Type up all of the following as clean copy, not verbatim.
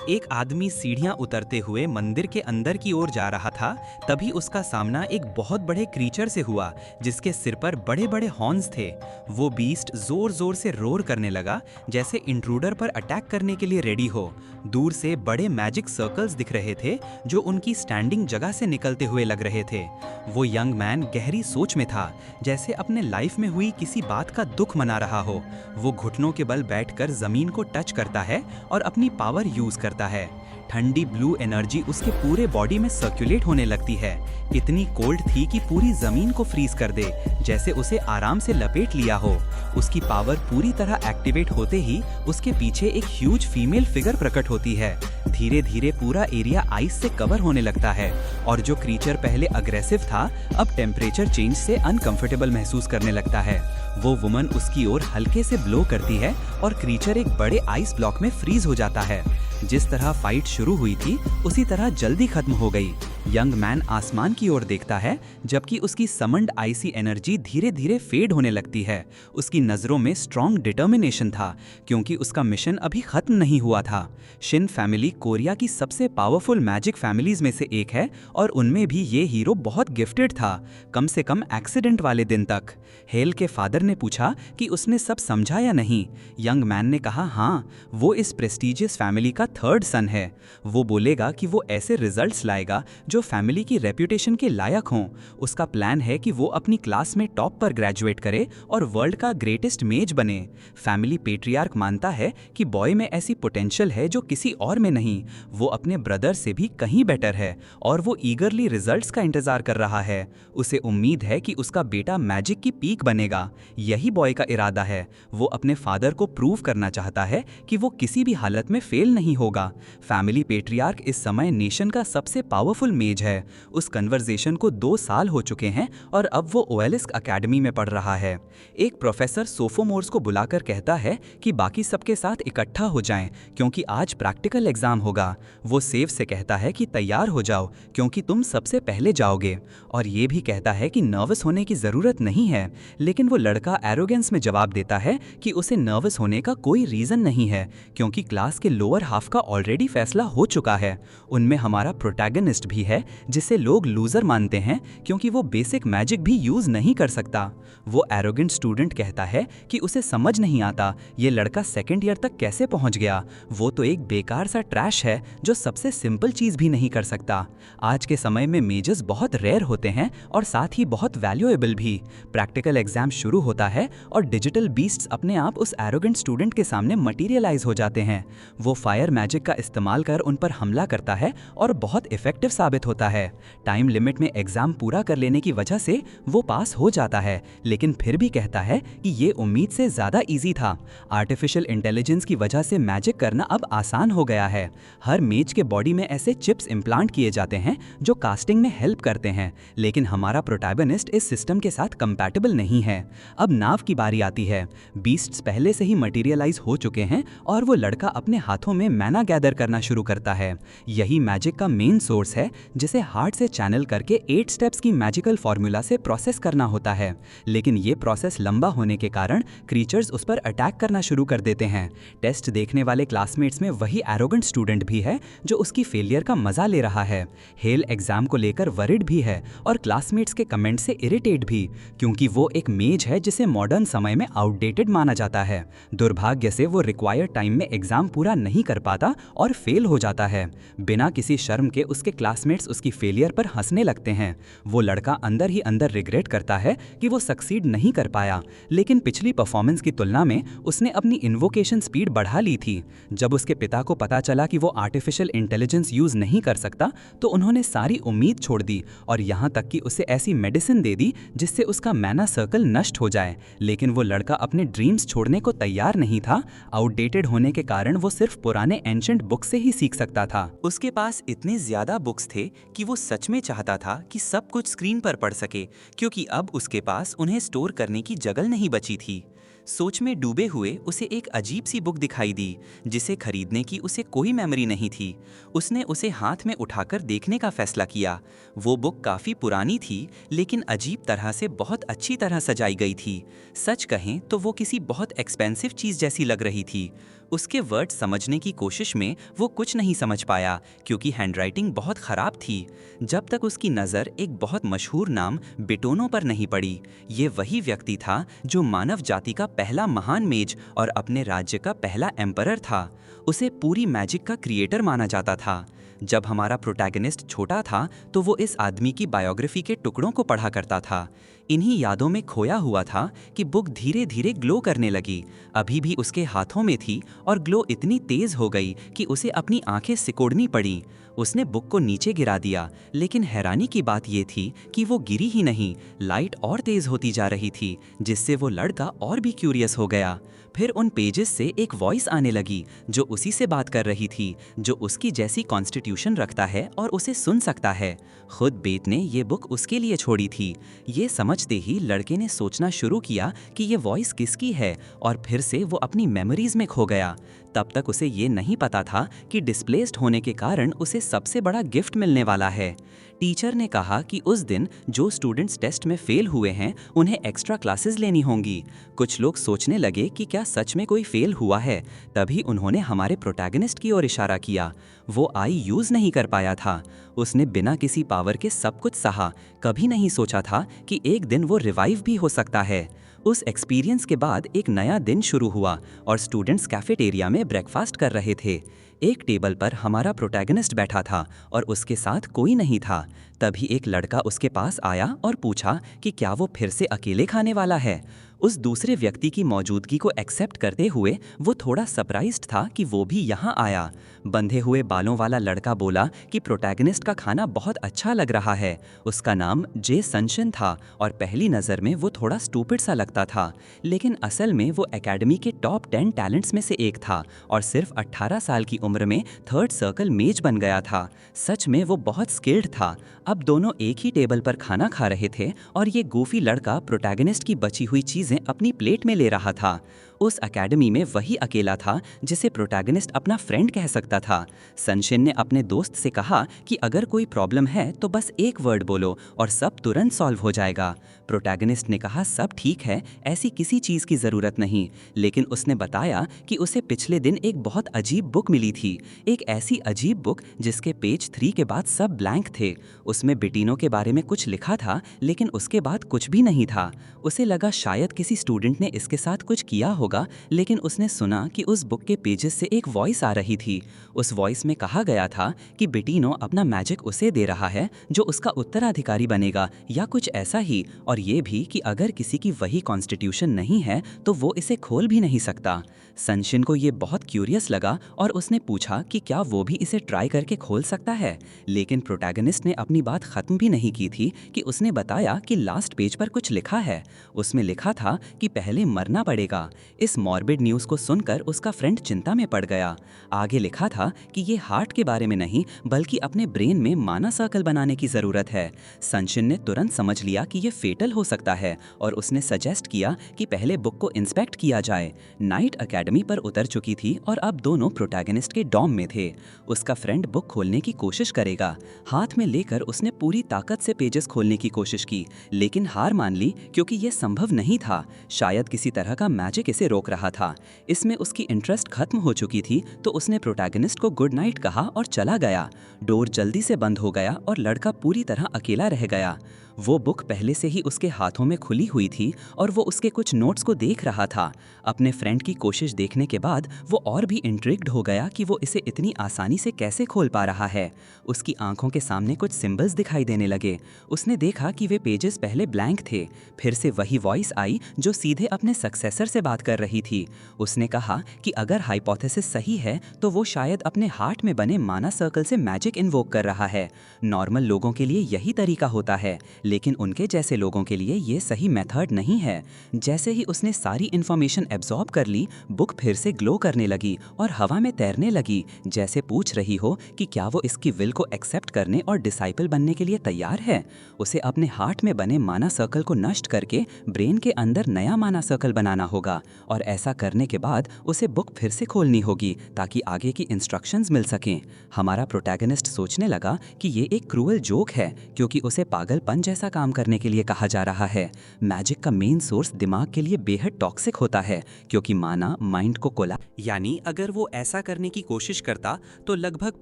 एक आदमी सीढ़ियां उतरते हुए मंदिर के अंदर की ओर जा रहा था। तभी उसका सामना एक बहुत बड़े क्रीचर से हुआ जिसके सिर पर बड़े बड़े हॉर्न्स थे। वो बीस्ट जोर जोर से रोर करने लगा, जैसे इंट्रूडर पर अटैक करने के लिए रेडी हो। दूर से बड़े मैजिक सर्कल्स दिख रहे थे जो उनकी स्टैंडिंग जगह से निकलते हुए लग रहे थे। वो यंग मैन गहरी सोच में था, जैसे अपने लाइफ में हुई किसी बात का दुख मना रहा हो। वो घुटनों के बल बैठकर जमीन को टच करता है और अपनी पावर यूज करता है। ठंडी ब्लू एनर्जी उसके पूरे बॉडी में सर्कुलेट होने लगती है। इतनी कोल्ड थी कि पूरी जमीन को फ्रीज कर दे, जैसे उसे आराम से लपेट लिया हो। उसकी पावर पूरी तरह एक्टिवेट होते ही उसके पीछे एक ह्यूज फीमेल फिगर प्रकट होती है। धीरे धीरे पूरा एरिया आइस से कवर होने लगता है और जो क्रीचर पहले अग्रेसिव था, अब टेम्परेचर चेंज से अनकंफर्टेबल महसूस करने लगता है। वो वुमन उसकी ओर हल्के से ब्लो करती है और क्रीचर एक बड़े आइस ब्लॉक में फ्रीज हो जाता है। जिस तरह फाइट शुरू हुई थी उसी तरह जल्दी खत्म हो गई। यंग मैन आसमान की ओर देखता है, जबकि उसकी समंड आइसी एनर्जी धीरे धीरे फेड होने लगती है। उसकी नज़रों में स्ट्रॉन्ग डिटर्मिनेशन था, क्योंकि उसका मिशन अभी खत्म नहीं हुआ था। शिन फैमिली कोरिया की सबसे पावरफुल मैजिक फैमिलीज में से एक है और उनमें भी ये हीरो बहुत गिफ्टेड था, कम से कम एक्सीडेंट वाले दिन तक। हेल के फादर ने पूछा कि उसने सब समझा या नहीं। यंग मैन ने कहा हाँ, वो इस प्रेस्टिजियस फैमिली का थर्ड सन है। वो बोलेगा कि वो ऐसे रिजल्ट्स लाएगा जो फैमिली की रेप्यूटेशन के लायक हों। उसका प्लान है कि वो अपनी क्लास में टॉप पर ग्रेजुएट करे और वर्ल्ड का ग्रेटेस्ट मेज बने। फैमिली पेट्रियार्क मानता है कि बॉय में ऐसी पोटेंशियल है जो किसी और में नहीं। वो अपने ब्रदर से भी कहीं बेटर है और वो ईगरली रिजल्ट्स का इंतजार कर रहा है। उसे उम्मीद है कि उसका बेटा मैजिक की पीक बनेगा। यही बॉय का इरादा है। वो अपने फादर को प्रूव करना चाहता है कि वो किसी भी हालत में फेल नहीं होगा। फैमिली पेट्रियार्क इस समय नेशन का सबसे पावरफुल मेज है। उस कन्वर्सेशन को 2 साल हो चुके हैं और अब वो ओएलिस्क अकेडमी में पढ़ रहा है। एक प्रोफेसर सोफोमोर्स को बुलाकर कहता है कि बाकी सबके साथ इकट्ठा हो जाएं, क्योंकि आज प्रैक्टिकल एग्जाम होगा। वो सेफ से कहता है कि तैयार हो जाओ, क्योंकि तुम सबसे पहले जाओगे। और ये भी कहता है कि नर्वस होने की जरूरत नहीं है, लेकिन वो लड़का एरोगेंस में जवाब देता है कि उसे नर्वस होने का कोई रीजन नहीं है, क्योंकि क्लास के लोअर हाफ का ऑलरेडी फैसला हो चुका है। उनमें हमारा प्रोटैगनिस्ट भी है, जिसे लोग लूजर मानते हैं क्योंकि वो बेसिक मैजिक भी यूज नहीं कर सकता। वो एरोगेंट स्टूडेंट कहता है कि उसे समझ नहीं आता ये लड़का सेकंड ईयर तक कैसे पहुंच गया। वो तो एक बेकार सा ट्रैश है जो सबसे सिंपल चीज भी नहीं कर सकता। आज के समय में मेजर्स बहुत रेयर होते हैं और साथ ही बहुत वैल्यूएबल भी। प्रैक्टिकल एग्जाम शुरू होता है और डिजिटल बीस्ट्स अपने आप उस एरोगेंट स्टूडेंट के सामने मटीरियलाइज हो जाते हैं। वो फायर मैजिक का इस्तेमाल कर उन पर हमला करता है और बहुत इफेक्टिव साबित होता है। टाइम लिमिट में एग्जाम पूरा कर लेने की वजह से वो पास हो जाता है, लेकिन फिर भी कहता है कि ये उम्मीद से ज्यादा इजी था। आर्टिफिशियल इंटेलिजेंस की वजह से मैजिक करना अब आसान हो गया है। हर मेज के बॉडी में ऐसे चिप्स इम्प्लांट किए जाते हैं जो कास्टिंग में हेल्प करते हैं, लेकिन हमारा प्रोटैगनिस्ट इस सिस्टम के साथ कंपैटिबल नहीं है। अब नाव की बारी आती है। बीस्ट्स पहले से ही मटीरियलाइज हो चुके हैं और वो लड़का अपने हाथों में मैना गैदर करना शुरू करता है। यही मैजिक का मेन सोर्स है, जिसे हार्ट से चैनल करके 8 स्टेप्स की मैजिकल फॉर्मूला से प्रोसेस करना होता है। लेकिन ये प्रोसेस लंबा होने के कारण क्रीचर्स उस पर अटैक करना शुरू कर देते हैं। टेस्ट देखने वाले क्लासमेट्स में वही एरोगेंट स्टूडेंट भी है जो उसकी फेलियर का मजा ले रहा है। हेल एग्जाम को लेकर वरिड भी है और क्लासमेट्स के कमेंट से इरिटेट भी, क्योंकि वो एक मेज है जिसे मॉडर्न समय में आउटडेटेड माना जाता है। दुर्भाग्य से वो रिक्वायर्ड टाइम में एग्जाम पूरा नहीं कर पाता और फेल हो जाता है। बिना किसी शर्म के उसके क्लासमेट्स उसकी फेलियर पर हंसने लगते हैं। वो लड़का अंदर ही अंदर रिग्रेट करता है कि वो सक्सीड नहीं कर पाया, लेकिन पिछली परफॉर्मेंस की तुलना में उसने अपनी इन्वोकेशन स्पीड बढ़ा ली थी। जब उसके पिता को पता चला कि वो आर्टिफिशियल इंटेलिजेंस यूज नहीं कर सकता, तो उन्होंने सारी उम्मीद छोड़ दी और यहाँ तक कि उसे ऐसी मेडिसिन दे दी जिससे उसका मैना सर्कल नष्ट हो जाए। लेकिन वो लड़का अपने ड्रीम्स छोड़ने को तैयार नहीं था। आउटडेटेड होने के कारण वो सिर्फ पुराने एंशंट बुक से ही सीख सकता था। उसके पास इतने ज्यादा बुक्स थे कि वो सच में चाहता था कि सब कुछ स्क्रीन पर पढ़ सके, क्योंकि अब उसके पास उन्हें स्टोर करने की जगह नहीं बची थी। सोच में डूबे हुए उसे एक अजीब सी बुक दिखाई दी, जिसे खरीदने की उसे कोई मेमोरी नहीं थी। उसने उसे हाथ में उठाकर देखने का फैसला किया। वो बुक काफ़ी पुरानी थी, लेकिन अजीब तरह से बहुत अच्छी तरह सजाई गई थी। सच कहें तो वो किसी बहुत एक्सपेंसिव चीज़ जैसी लग रही थी। उसके वर्ड समझने की कोशिश में वो कुछ नहीं समझ पाया क्योंकि हैंडराइटिंग बहुत खराब थी। जब तक उसकी नज़र एक बहुत मशहूर नाम बिटोनो पर नहीं पड़ी। ये वही व्यक्ति था जो मानव जाति का पहला महान मेज और अपने राज्य का पहला एम्परर था। उसे पूरी मैजिक का क्रिएटर माना जाता था। जब हमारा प्रोटैगनिस्ट छोटा था तो वो इस आदमी की बायोग्राफी के टुकड़ों को पढ़ा करता था। इन्हीं यादों में खोया हुआ था कि बुक धीरे धीरे ग्लो करने लगी। अभी भी उसके हाथों में थी और ग्लो इतनी तेज हो गई कि उसे अपनी आंखें सिकोड़नी पड़ी। उसने बुक को नीचे गिरा दिया, लेकिन हैरानी की बात ये थी कि वो गिरी ही नहीं, लाइट और तेज होती जा रही थी, जिससे वो लड़का और भी क्यूरियस हो गया। फिर उन पेजेस से एक वॉइस आने लगी जो उसी से बात कर रही थी, जो उसकी जैसी कॉन्स्टिट्यूशन रखता है और उसे सुन सकता है। खुद बेत ने ये बुक उसके लिए छोड़ी थी। ये समझते ही लड़के ने सोचना शुरू किया कि ये वॉइस किसकी है और फिर से वो अपनी मेमोरीज में खो गया। तब तक उसे ये नहीं पता था कि डिस्प्लेस्ड होने के कारण उसे सबसे बड़ा गिफ्ट मिलने वाला है। टीचर ने कहा कि उस दिन जो स्टूडेंट्स टेस्ट में फेल हुए हैं उन्हें एक्स्ट्रा क्लासेस लेनी होंगी। कुछ लोग सोचने लगे कि क्या सच में कोई फेल हुआ है। तभी उन्होंने हमारे प्रोटैगनिस्ट की ओर इशारा किया। वो आई यूज़ नहीं कर पाया था। उसने बिना किसी पावर के सब कुछ सहा। कभी नहीं सोचा था कि एक दिन वो रिवाइव भी हो सकता है। उस एक्सपीरियंस के बाद एक नया दिन शुरू हुआ और स्टूडेंट्स कैफेटेरिया में ब्रेकफास्ट कर रहे थे। एक टेबल पर हमारा प्रोटैगनिस्ट बैठा था और उसके साथ कोई नहीं था। तभी एक लड़का उसके पास आया और पूछा कि क्या वो फिर से अकेले खाने वाला है। उस दूसरे व्यक्ति की मौजूदगी को एक्सेप्ट करते हुए वो थोड़ा सरप्राइज्ड था कि वो भी यहाँ आया। बंधे हुए बालों वाला लड़का बोला कि प्रोटैगनिस्ट का खाना बहुत अच्छा लग रहा है। उसका नाम जे सनशिन था और पहली नज़र में वो थोड़ा स्टूपिड सा लगता था, लेकिन असल में वो एकेडमी के टॉप 10 टैलेंट्स में से एक था और सिर्फ 18 साल की उम्र में थर्ड सर्कल मेज बन गया था। सच में वो बहुत स्किल्ड था। अब दोनों एक ही टेबल पर खाना खा रहे थे और ये गोफी लड़का प्रोटैगनिस्ट की बची हुई चीज़ें अपनी प्लेट में ले रहा था। उस एकेडमी में वही अकेला था जिसे प्रोटैगनिस्ट अपना फ्रेंड कह सकता था। सनशिन ने अपने दोस्त से कहा कि अगर कोई प्रॉब्लम है तो बस एक वर्ड बोलो और सब तुरंत सॉल्व हो जाएगा। प्रोटैगनिस्ट ने कहा सब ठीक है, ऐसी किसी चीज़ की ज़रूरत नहीं। लेकिन उसने बताया कि उसे पिछले दिन एक बहुत अजीब बुक मिली थी। एक ऐसी अजीब बुक जिसके पेज 3 के बाद सब ब्लैंक थे। उसमें बिटिनो के बारे में कुछ लिखा था, लेकिन उसके बाद कुछ भी नहीं था। उसे लगा शायद किसी स्टूडेंट ने इसके साथ कुछ किया होगा, लेकिन उसने सुना कि उस बुक के पेजेस से एक वॉइस आ रही थी। उस वॉइस में कहा गया था कि बिटिनो अपना मैजिक उसे दे रहा है जो उसका उत्तराधिकारी बनेगा या कुछ ऐसा ही, और ये भी कि अगर किसी की वही कॉन्स्टिट्यूशन नहीं है तो वो इसे खोल भी नहीं सकता। सनशिन को ये बहुत क्यूरियस लगा और उसने पूछा कि क्या वो भी इसे ट्राई करके खोल सकता है। लेकिन प्रोटैगनिस्ट ने अपनी बात खत्म भी नहीं की थी कि उसने बताया कि लास्ट पेज पर कुछ लिखा है। उसमें लिखा था कि पहले मरना पड़ेगा। इस मॉर्बिड न्यूज़ को सुनकर उसका फ्रेंड चिंता में पड़ गया। आगे लिखा था कि ये हार्ट के बारे में नहीं बल्कि अपने ब्रेन में माना सर्कल बनाने की ज़रूरत है। सनशिन ने तुरंत समझ लिया कि ये फेटल हो सकता है और उसने सजेस्ट किया कि पहले बुक को इंस्पेक्ट किया जाए। नाइट एकेडमी पर उतर चुकी थी और अब दोनों प्रोटैगनिस्ट के डॉम में थे। उसका फ्रेंड बुक खोलने की कोशिश करेगा। हाथ में लेकर उसने पूरी ताकत से पेजेस खोलने की कोशिश की, लेकिन हार मान ली क्योंकि यह संभव नहीं था। शायद किसी तरह का मैजिक इसे रोक रहा था। इसमें उसकी इंटरेस्ट खत्म हो चुकी थी तो उसने प्रोटैगनिस्ट को गुड नाइट कहा और चला गया। डोर जल्दी से बंद हो गया और लड़का पूरी तरह अकेला रह गया। वो बुक पहले से ही उसके हाथों में खुली हुई थी और वो उसके कुछ नोट्स को देख रहा था। अपने फ्रेंड की कोशिश देखने के बाद वो और भी इंट्रिग्ड हो गया कि वो इसे इतनी आसानी से कैसे खोल पा रहा है। उसकी आंखों के सामने कुछ सिंबल्स दिखाई देने लगे। उसने देखा कि वे पेजेस पहले ब्लैंक थे। फिर से वही वॉइस आई जो सीधे अपने सक्सेसर से बात कर रही थी। उसने कहा कि अगर हाइपोथेसिस सही है तो वो शायद अपने हार्ट में बने माना सर्कल से मैजिक इन्वोक कर रहा है। नॉर्मल लोगों के लिए यही तरीका होता है, लेकिन उनके जैसे लोगों के लिए ये सही मेथड नहीं है। जैसे ही उसने सारी इन्फॉर्मेशन एब्जॉर्ब कर ली, बुक फिर से ग्लो करने लगी और हवा में तैरने लगी, जैसे पूछ रही हो कि क्या वो इसकी विल को एक्सेप्ट करने और डिसाइपल बनने के लिए तैयार है। उसे अपने हार्ट में बने माना सर्कल को नष्ट करके ब्रेन के अंदर नया माना सर्कल बनाना होगा, और ऐसा करने के बाद उसे बुक फिर से खोलनी होगी ताकि आगे की इंस्ट्रक्शंस मिल सकें। हमारा प्रोटैगनिस्ट सोचने लगा कि ये एक क्रूअल जोक है क्योंकि उसे पागलपन जैसा काम करने के लिए कहा जा रहा है। मैजिक का मेन सोर्स दिमाग के लिए बेहद टॉक्सिक होता है, क्योंकि माना माइंड को कोला, यानी अगर वो ऐसा करने की कोशिश करता तो लगभग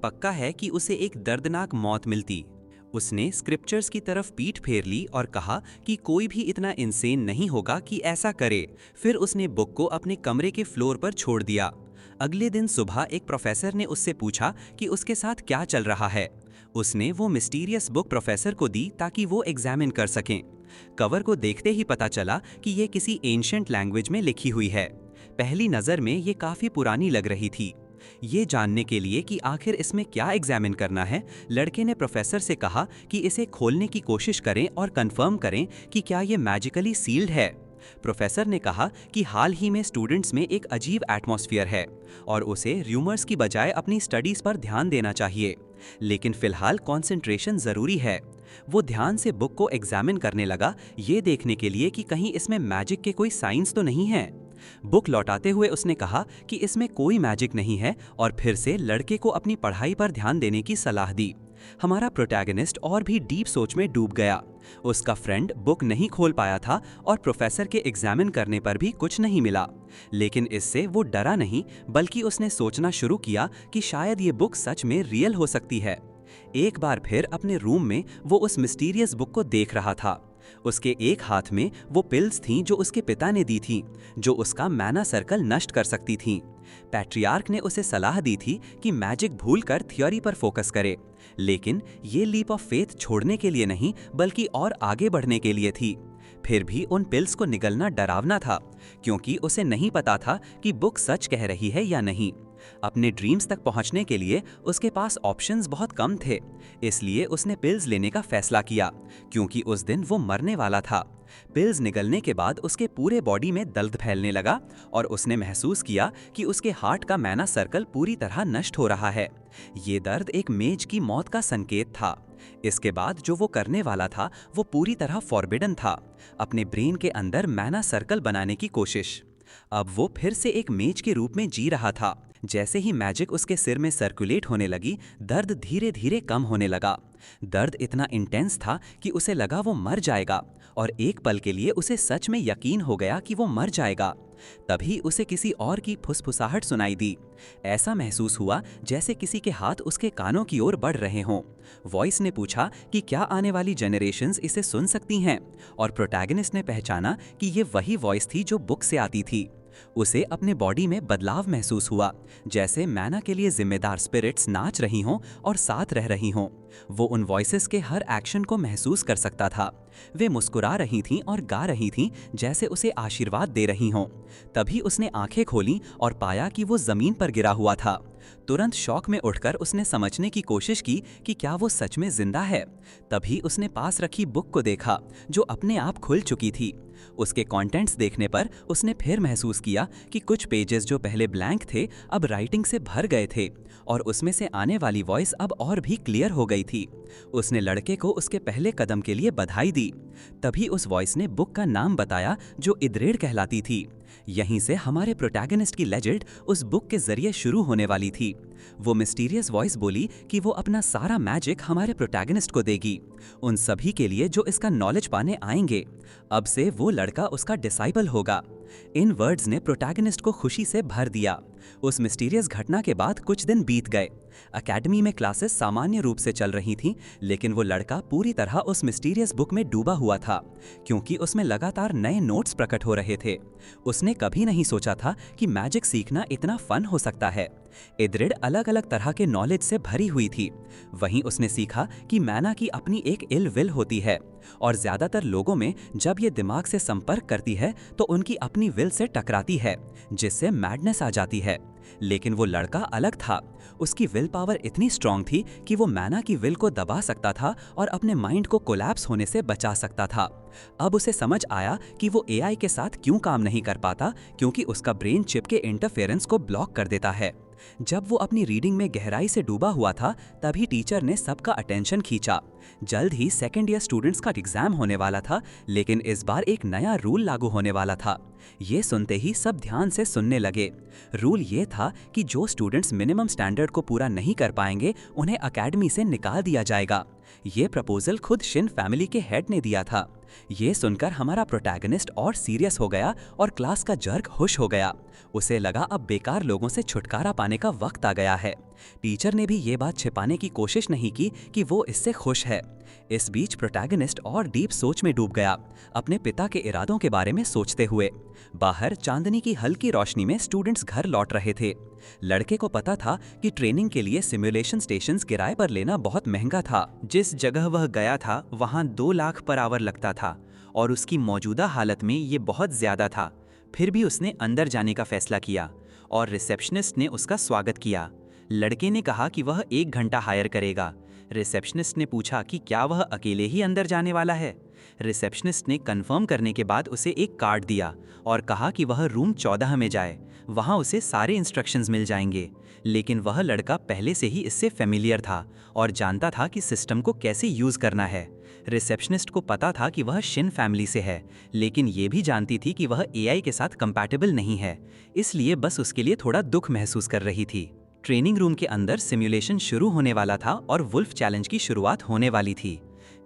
पक्का है कि उसे एक दर्दनाक मौत मिलती। उसने स्क्रिप्चर्स की तरफ पीठ फेर ली और कहा कि कोई भी इतना इंसेन नहीं होगा कि ऐसा करे। फिर उसने बुक को अपने कमरे के फ्लोर पर छोड़ दिया। अगले दिन सुबह एक प्रोफेसर ने उससे पूछा कि उसके साथ क्या चल रहा है। उसने वो मिस्टीरियस बुक प्रोफेसर को दी ताकि वो एग्जामिन कर सकें। कवर को देखते ही पता चला कि ये किसी एंशिएंट लैंग्वेज में लिखी हुई है। पहली नज़र में ये काफ़ी पुरानी लग रही थी। ये जानने के लिए कि आखिर इसमें क्या एग्जामिन करना है, लड़के ने प्रोफेसर से कहा कि इसे खोलने की कोशिश करें और कंफर्म करें कि क्या ये मैजिकली सील्ड है। प्रोफेसर ने कहा कि हाल ही में स्टूडेंट्स में एक अजीब एटमॉस्फेयर है और उसे र्यूमर्स की बजाय अपनी स्टडीज पर ध्यान देना चाहिए, लेकिन फिलहाल कंसंट्रेशन जरूरी है। वो ध्यान से बुक को एग्जामिन करने लगा, ये देखने के लिए कि कहीं इसमें मैजिक के कोई साइंस तो नहीं है। बुक लौटाते हुए उसने कहा कि इसमें कोई मैजिक नहीं है और फिर से लड़के को अपनी पढ़ाई पर ध्यान देने की सलाह दी। हमारा प्रोटैगनिस्ट और भी डीप सोच में डूब गया। उसका फ्रेंड बुक नहीं खोल पाया था और प्रोफेसर के एग्जामिन करने पर भी कुछ नहीं मिला, लेकिन इससे वो डरा नहीं, बल्कि उसने सोचना शुरू किया कि शायद ये बुक सच में रियल हो सकती है। एक बार फिर अपने रूम में वो उस मिस्टीरियस बुक को देख रहा था। उसके एक हाथ में वो पिल्स थीं जो उसके पिता ने दी थीं, जो उसका मैना सर्कल नष्ट कर सकती थीं। पैट्रियार्क ने उसे सलाह दी थी कि मैजिक भूलकर थ्योरी पर फोकस करे, लेकिन ये लीप ऑफ फेथ छोड़ने के लिए नहीं, बल्कि और आगे बढ़ने के लिए थी। फिर भी उन पिल्स को निगलना डरावना था, क्योंकि उसे नहीं पता था कि बुक सच कह रही है या नहीं। अपने ड्रीम्स तक पहुंचने के लिए उसके पास ऑप्शंस बहुत कम थे, इसलिए उसने पिल्स लेने का फैसला किया, क्योंकि उस दिन वो मरने वाला था। पिल्स निगलने के बाद उसके पूरे बॉडी में दर्द फैलने लगा और उसने महसूस किया कि उसके हार्ट का मैना सर्कल पूरी तरह नष्ट हो रहा है। ये दर्द एक मेज की मौत का संकेत था। इसके बाद जो वो करने वाला था वो पूरी तरह फॉरबिडन था, अपने ब्रेन के अंदर मैना सर्कल बनाने की कोशिश। अब वो फिर से एक मेज के रूप में जी रहा था। जैसे ही मैजिक उसके सिर में सर्कुलेट होने लगी, दर्द धीरे धीरे कम होने लगा। दर्द इतना इंटेंस था कि उसे लगा वो मर जाएगा, और एक पल के लिए उसे सच में यकीन हो गया कि वो मर जाएगा। तभी उसे किसी और की फुसफुसाहट सुनाई दी। ऐसा महसूस हुआ जैसे किसी के हाथ उसके कानों की ओर बढ़ रहे हों। वॉइस ने पूछा कि क्या आने वाली जनरेशन्स इसे सुन सकती हैं, और प्रोटैगनिस्ट ने पहचाना कि ये वही वॉइस थी जो बुक से आती थी। उसे अपने बॉडी में बदलाव महसूस हुआ, जैसे मैना के लिए जिम्मेदार स्पिरिट्स नाच रही हों और साथ रह रही हों। वो उन वॉइसेस के हर एक्शन को महसूस कर सकता था। वे मुस्कुरा रही थीं और गा रही थीं, जैसे उसे आशीर्वाद दे रही हों। तभी उसने आंखें खोलीं और पाया कि वो जमीन पर गिरा हुआ था। तुरंत शॉक में उठकर उसने समझने की कोशिश की कि क्या वो सच में जिंदा है। तभी उसने पास रखी बुक को देखा, जो अपने आप खुल चुकी थी। उसके कंटेंट्स देखने पर उसने फिर महसूस किया कि कुछ पेजेस जो पहले ब्लैंक थे अब राइटिंग से भर गए थे, और उसमें से आने वाली वॉइस अब और भी क्लियर हो गई थी। उसने लड़के को उसके पहले कदम के लिए बधाई दी। तभी उस वॉइस ने बुक का नाम बताया, जो इद्रेड कहलाती थी। यहीं से हमारे प्रोटैगनिस्ट की लेजेंड उस बुक के जरिए शुरू होने वाली थी। वो मिस्टीरियस वॉइस बोली कि वो अपना सारा मैजिक हमारे प्रोटैगनिस्ट को देगी, उन सभी के लिए जो इसका नॉलेज पाने आएंगे। अब से वो लड़का उसका डिसाइपल होगा। इन वर्ड्स ने प्रोटैगनिस्ट को खुशी से भर दिया। उस मिस्टीरियस घटना के बाद कुछ दिन बीत गए। एकेडमी में क्लासेस सामान्य रूप से चल रही थीं, लेकिन वो लड़का पूरी तरह उस मिस्टीरियस बुक में डूबा हुआ था, क्योंकि उसमें लगातार नए नोट्स प्रकट हो रहे थे। उसने कभी नहीं सोचा था कि मैजिक सीखना इतना फन हो सकता है। इद्रिड अलग अलग तरह के नॉलेज से भरी हुई थी। वहीं उसने सीखा कि मैना की अपनी एक इल विल होती है, और ज्यादातर लोगों में जब ये दिमाग से संपर्क करती है तो उनकी अपनी विल से टकराती है, जिससे मैडनेस आ जाती है। लेकिन वो लड़का अलग था। उसकी विल पावर इतनी स्ट्रांग थी कि वो मैना की विल को दबा सकता था और अपने माइंड को कोलैप्स होने से बचा सकता था। अब उसे समझ आया कि वो एआई के साथ क्यों काम नहीं कर पाता, क्योंकि उसका ब्रेन चिप के इंटरफेरेंस को ब्लॉक कर देता है। जब वो अपनी रीडिंग में गहराई से डूबा हुआ था, तभी टीचर ने सबका अटेंशन खींचा जल्द ही सेकेंड ईयर स्टूडेंट्स का एग्जाम होने वाला था, लेकिन इस बार एक नया रूल लागू होने वाला था। ये सुनते ही सब ध्यान से सुनने लगे। रूल ये था कि जो स्टूडेंट्स मिनिमम स्टैंडर्ड को पूरा नहीं कर पाएंगे उन्हें एकेडमी से निकाल दिया जाएगा। ये प्रपोजल खुद शिन फैमिली के हेड ने दिया था। ये सुनकर हमारा प्रोटैगनिस्ट और सीरियस हो गया और क्लास का जर्क खुश हो गया। उसे लगा अब बेकार लोगों से छुटकारा पाने का वक्त आ गया है। टीचर ने भी ये बात छिपाने की कोशिश नहीं की कि वो इससे खुश है। इस बीच प्रोटैगनिस्ट और डीप सोच में डूब गया, अपने पिता के इरादों के बारे में सोचते हुए। बाहर चांदनी की हल्की रोशनी में स्टूडेंट्स घर लौट रहे थे। लड़के को पता था कि ट्रेनिंग के लिए सिमुलेशन स्टेशंस किराए पर लेना बहुत महंगा था। जिस जगह वह गया था वहाँ 2 लाख पर आवर लगता था और उसकी मौजूदा हालत में ये बहुत ज़्यादा था। फिर भी उसने अंदर जाने का फैसला किया और रिसेप्शनिस्ट ने उसका स्वागत किया। लड़के ने कहा कि वह 1 घंटा हायर करेगा। रिसेप्शनिस्ट ने पूछा कि क्या वह अकेले ही अंदर जाने वाला है। रिसेप्शनिस्ट ने कंफर्म करने के बाद उसे एक कार्ड दिया और कहा कि वह रूम 14 में जाए, वहां उसे सारे इंस्ट्रक्शंस मिल जाएंगे। लेकिन वह लड़का पहले से ही इससे फेमिलियर था और जानता था कि सिस्टम को कैसे यूज़ करना है। रिसेप्शनिस्ट को पता था कि वह शिन फैमिली से है, लेकिन ये भी जानती थी कि वह एआई के साथ कंपैटिबल नहीं है, इसलिए बस उसके लिए थोड़ा दुख महसूस कर रही थी। ट्रेनिंग रूम के अंदर सिमुलेशन शुरू होने वाला था और वुल्फ चैलेंज की शुरुआत होने वाली थी।